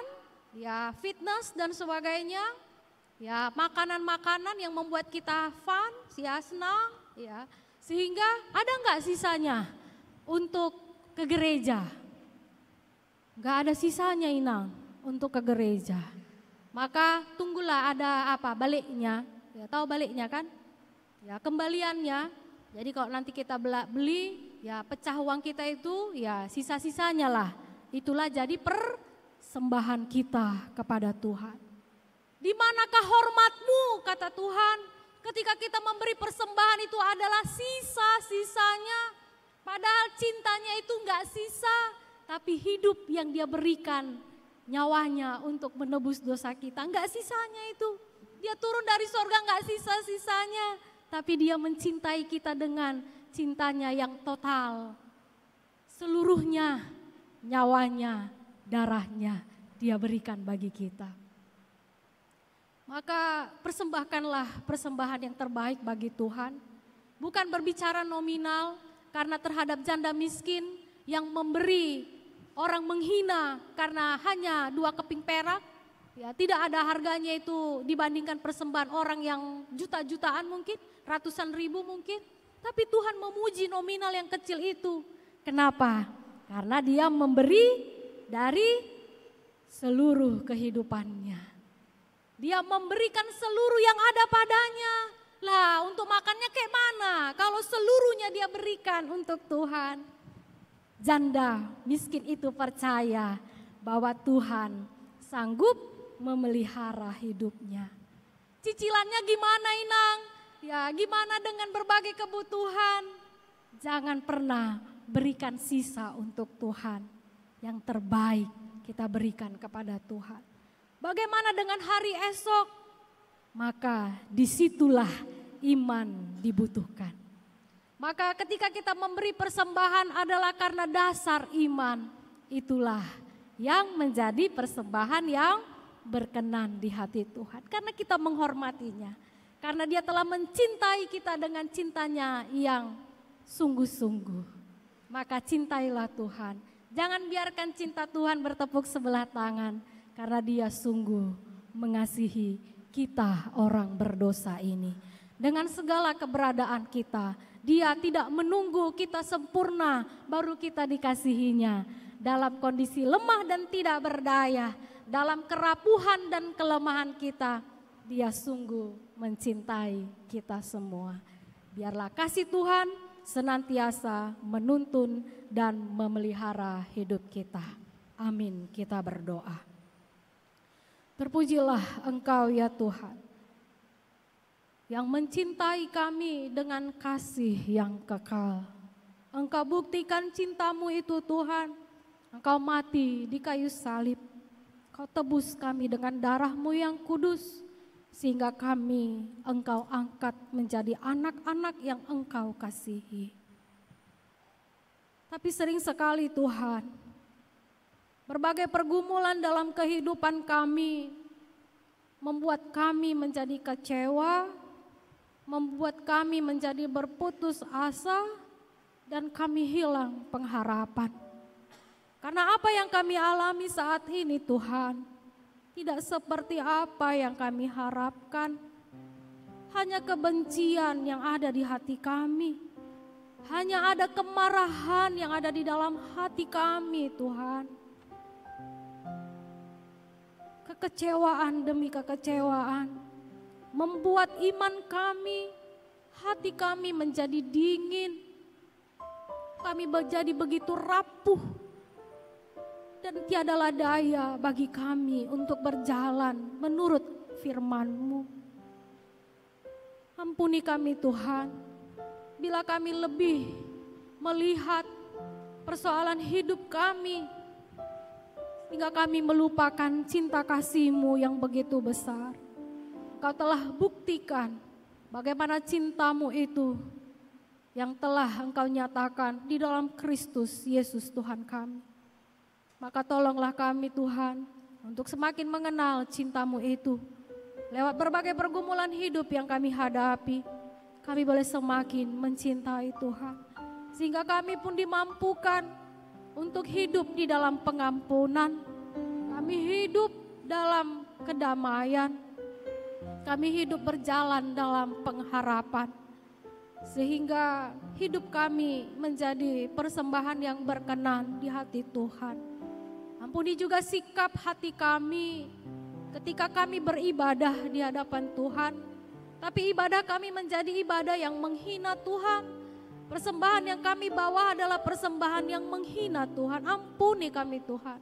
ya, fitness dan sebagainya, ya, makanan-makanan yang membuat kita fun, ya, senang, ya, sehingga ada nggak sisanya untuk ke gereja? Nggak ada sisanya Inang untuk ke gereja. Maka tunggulah ada apa baliknya, ya, tahu baliknya kan? Ya, kembaliannya. Jadi kalau nanti kita beli, ya pecah uang kita itu, ya sisa-sisanya lah. Itulah jadi persembahan kita kepada Tuhan. Di manakah hormatmu, kata Tuhan, ketika kita memberi persembahan itu adalah sisa-sisanya. Padahal cintanya itu enggak sisa, tapi hidup yang dia berikan, nyawanya untuk menebus dosa kita. Enggak sisanya itu, dia turun dari sorga enggak sisa-sisanya, tapi dia mencintai kita dengan cintanya yang total. Seluruhnya, nyawanya, darahnya dia berikan bagi kita. Maka persembahkanlah persembahan yang terbaik bagi Tuhan. Bukan berbicara nominal, karena terhadap janda miskin yang memberi, orang menghina karena hanya 2 keping perak, ya tidak ada harganya itu dibandingkan persembahan orang yang juta-jutaan mungkin, ratusan ribu mungkin. Tapi Tuhan memuji nominal yang kecil itu. Kenapa? Karena dia memberi dari seluruh kehidupannya. Dia memberikan seluruh yang ada padanya. Lah untuk makannya kayak mana? Kalau seluruhnya dia berikan untuk Tuhan. Janda miskin itu percaya bahwa Tuhan sanggup memelihara hidupnya. Cicilannya gimana Inang? Ya gimana dengan berbagai kebutuhan? Jangan pernah berikan sisa untuk Tuhan. Yang terbaik kita berikan kepada Tuhan. Bagaimana dengan hari esok? Maka disitulah iman dibutuhkan. Maka ketika kita memberi persembahan adalah karena dasar iman. Itulah yang menjadi persembahan yang berkenan di hati Tuhan. Karena kita menghormatinya. Karena dia telah mencintai kita dengan cintanya yang sungguh-sungguh. Maka cintailah Tuhan. Jangan biarkan cinta Tuhan bertepuk sebelah tangan. Karena dia sungguh mengasihi kita orang berdosa ini. Dengan segala keberadaan kita, dia tidak menunggu kita sempurna baru kita dikasihinya. Dalam kondisi lemah dan tidak berdaya, dalam kerapuhan dan kelemahan kita, dia sungguh mencintai kita semua. Biarlah kasih Tuhan senantiasa menuntun dan memelihara hidup kita. Amin, kita berdoa. Terpujilah Engkau ya Tuhan, yang mencintai kami dengan kasih yang kekal. Engkau buktikan cintamu itu Tuhan, Engkau mati di kayu salib. Engkau tebus kami dengan darah-Mu yang kudus, sehingga kami Engkau angkat menjadi anak-anak yang Engkau kasihi. Tapi sering sekali Tuhan, berbagai pergumulan dalam kehidupan kami membuat kami menjadi kecewa, membuat kami menjadi berputus asa, dan kami hilang pengharapan. Karena apa yang kami alami saat ini Tuhan, tidak seperti apa yang kami harapkan. Hanya kebencian yang ada di hati kami. Hanya ada kemarahan yang ada di dalam hati kami Tuhan. Kekecewaan demi kekecewaan membuat iman kami, hati kami menjadi dingin. Kami menjadi begitu rapuh dan tiadalah daya bagi kami untuk berjalan menurut firman-Mu. Ampuni kami Tuhan, bila kami lebih melihat persoalan hidup kami, hingga kami melupakan cinta kasih-Mu yang begitu besar. Kau telah buktikan bagaimana cinta-Mu itu yang telah Engkau nyatakan di dalam Kristus Yesus Tuhan kami. Maka tolonglah kami Tuhan untuk semakin mengenal cinta-Mu itu. Lewat berbagai pergumulan hidup yang kami hadapi, kami boleh semakin mencintai Tuhan. Sehingga kami pun dimampukan untuk hidup di dalam pengampunan. Kami hidup dalam kedamaian. Kami hidup berjalan dalam pengharapan. Sehingga hidup kami menjadi persembahan yang berkenan di hati Tuhan. Ampuni juga sikap hati kami ketika kami beribadah di hadapan Tuhan. Tapi ibadah kami menjadi ibadah yang menghina Tuhan. Persembahan yang kami bawa adalah persembahan yang menghina Tuhan. Ampuni kami Tuhan.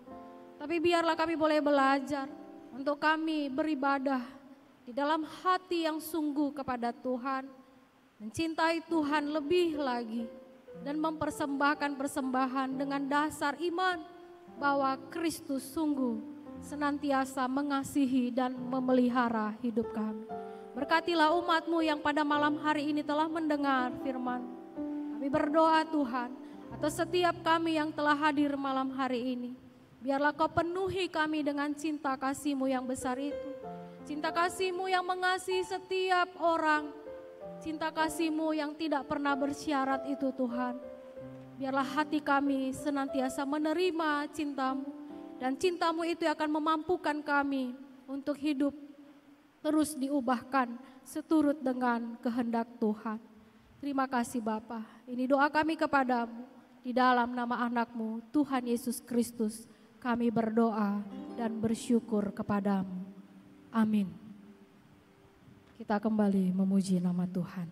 Tapi biarlah kami boleh belajar untuk kami beribadah di dalam hati yang sungguh kepada Tuhan. Mencintai Tuhan lebih lagi. Dan mempersembahkan persembahan dengan dasar iman bahwa Kristus sungguh senantiasa mengasihi dan memelihara hidup kami. Berkatilah umat-Mu yang pada malam hari ini telah mendengar firman. Kami berdoa Tuhan atas setiap kami yang telah hadir malam hari ini. Biarlah Kau penuhi kami dengan cinta kasih-Mu yang besar itu. Cinta kasih-Mu yang mengasihi setiap orang. Cinta kasih-Mu yang tidak pernah bersyarat itu Tuhan. Biarlah hati kami senantiasa menerima cinta-Mu. Dan cinta-Mu itu akan memampukan kami untuk hidup terus diubahkan seturut dengan kehendak Tuhan. Terima kasih Bapa. Ini doa kami kepadamu. Di dalam nama anak-Mu Tuhan Yesus Kristus kami berdoa dan bersyukur kepadamu. Amin. Kita kembali memuji nama Tuhan.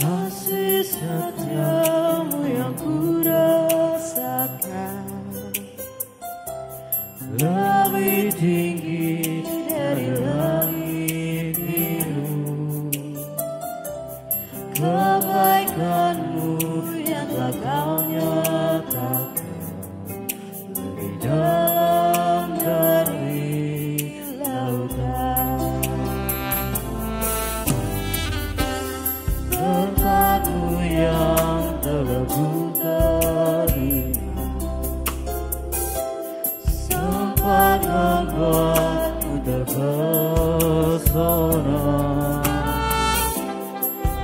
Kasih setiamu yang ku rasakan lebih tinggi dari langit biru. Kebaikan-Mu yang telah Kau nyatakan lebih dalam dari lautan. Berkat-Mu yang telah ku terima sempat membuatku terpesona.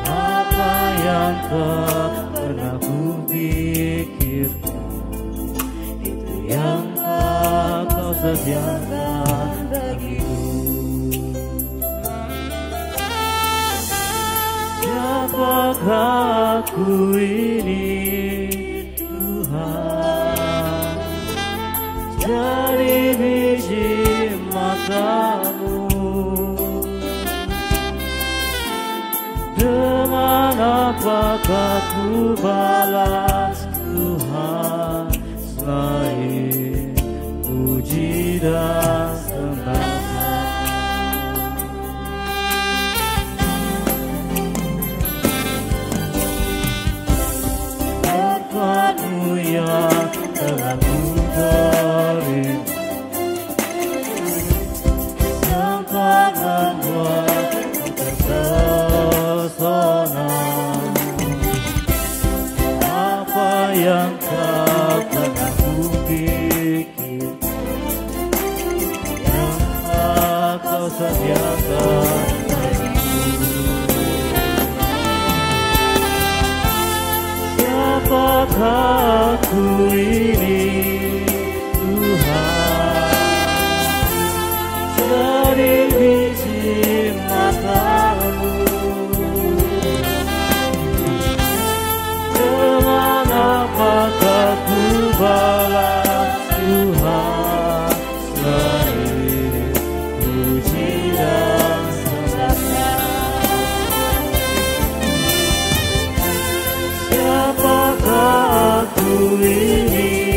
Apa yang tak pernah ku pikirkan, itu yang Kau sediakan bagiku. Siapakah aku ini Tuhan, dari biji mata-Mu, dengan apakah ku balas Tuhan selain puji dan sembah. Berkat-Mu yang telah ku terima sempat membuatku terpesona. Apa yang tak pernah ku pikir, yang tak Kau sediakan bagiku. Siapakah aku ini Tuhan, dari biji mata-Mu, dengan apakah ku balas Tuhan selain puji dan sembah. Siapakah aku ini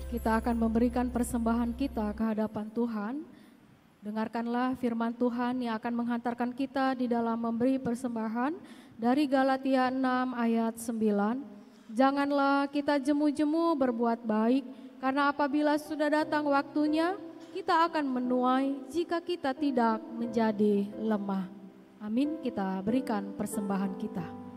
Kita akan memberikan persembahan kita ke hadapan Tuhan. Dengarkanlah firman Tuhan yang akan menghantarkan kita di dalam memberi persembahan dari Galatia 6 ayat 9. Janganlah kita jemu-jemu berbuat baik, karena apabila sudah datang waktunya, kita akan menuai jika kita tidak menjadi lemah. Amin, kita berikan persembahan kita.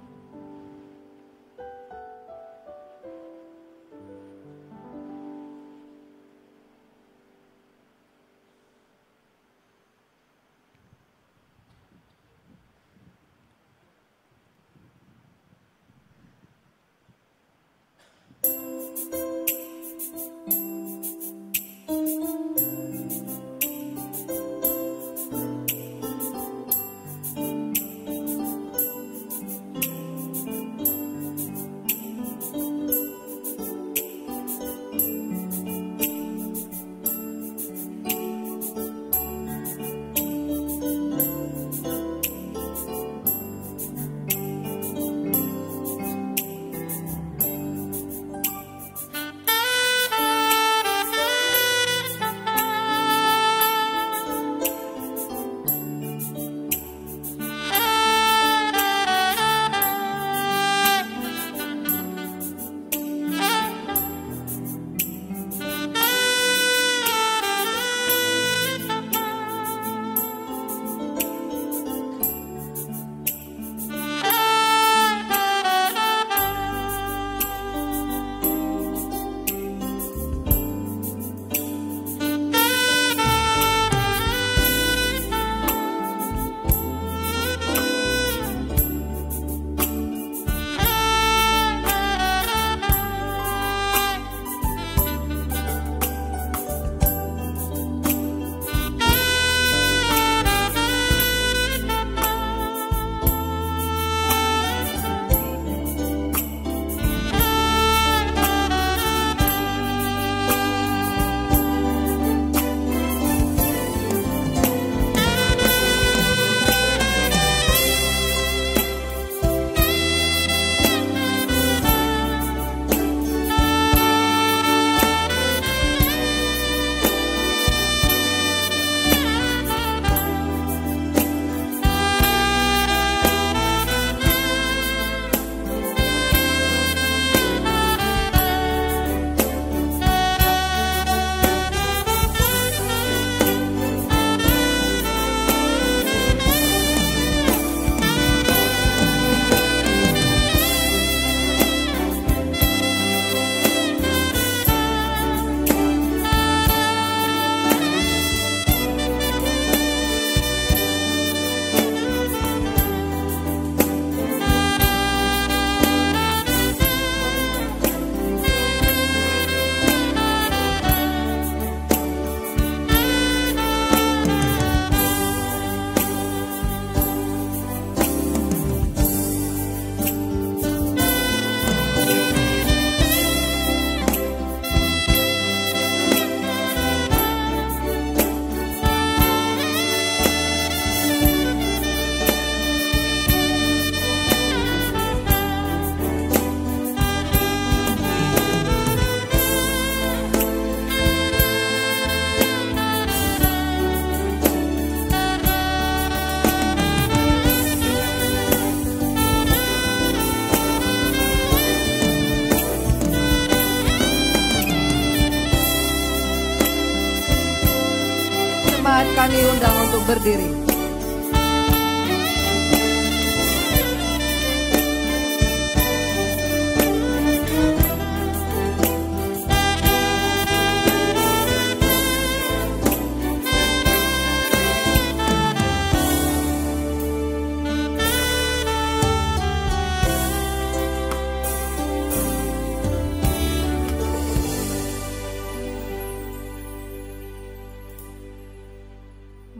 Kami undang untuk berdiri.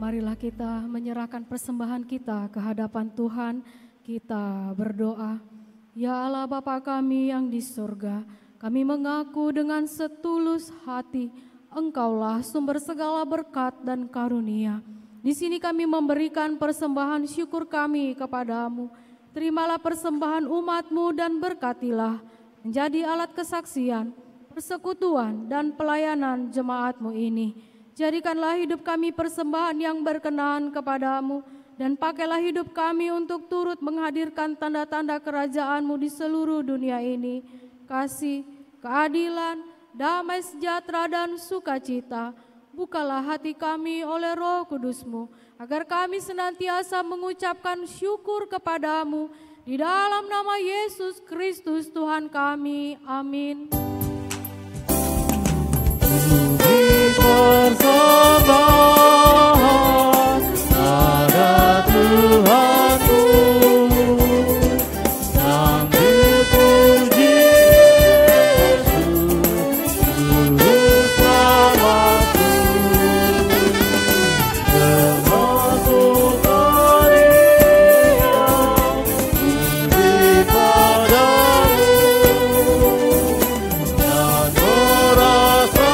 Marilah kita menyerahkan persembahan kita ke hadapan Tuhan. Kita berdoa. Ya Allah Bapa kami yang di surga, kami mengaku dengan setulus hati, Engkaulah sumber segala berkat dan karunia. Di sini kami memberikan persembahan syukur kami kepadamu. Terimalah persembahan umat-Mu dan berkatilah menjadi alat kesaksian, persekutuan dan pelayanan jemaat-Mu ini. Jadikanlah hidup kami persembahan yang berkenan kepadamu, dan pakailah hidup kami untuk turut menghadirkan tanda-tanda kerajaan-Mu di seluruh dunia ini. Kasih, keadilan, damai sejahtera dan sukacita. Bukalah hati kami oleh Roh Kudus-Mu, agar kami senantiasa mengucapkan syukur kepadamu. Di dalam nama Yesus Kristus Tuhan kami. Amin. Persembahan pada Tuhanku, sambil puji Yesus, Juru Selamatku, termasuk Maria, puji padamu, dan merasa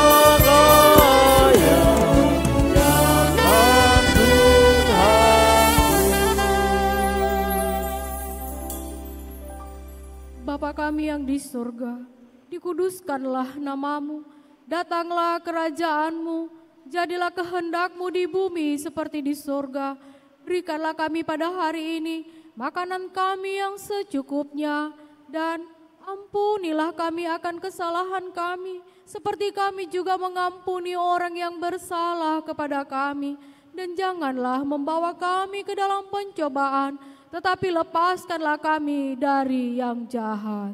Bapa kami yang di surga, dikuduskanlah namamu, datanglah kerajaan-Mu, jadilah kehendak-Mu di bumi seperti di surga. Berikanlah kami pada hari ini makanan kami yang secukupnya, dan ampunilah kami akan kesalahan kami, seperti kami juga mengampuni orang yang bersalah kepada kami. Dan janganlah membawa kami ke dalam pencobaan, tetapi lepaskanlah kami dari yang jahat.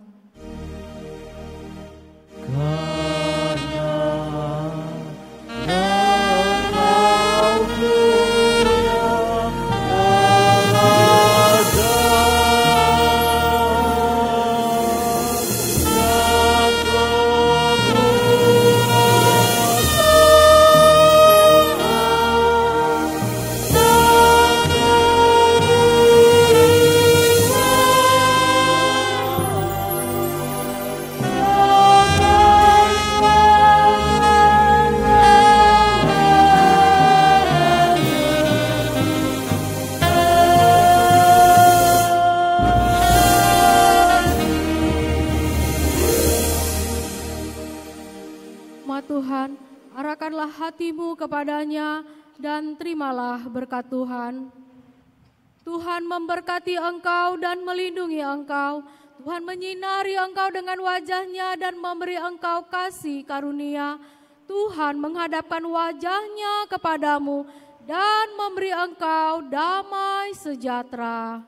Tuhan, arahkanlah hatimu kepadanya dan terimalah berkat Tuhan. Tuhan memberkati engkau dan melindungi engkau. Tuhan menyinari engkau dengan wajahnya dan memberi engkau kasih karunia. Tuhan menghadapkan wajahnya kepadamu dan memberi engkau damai sejahtera.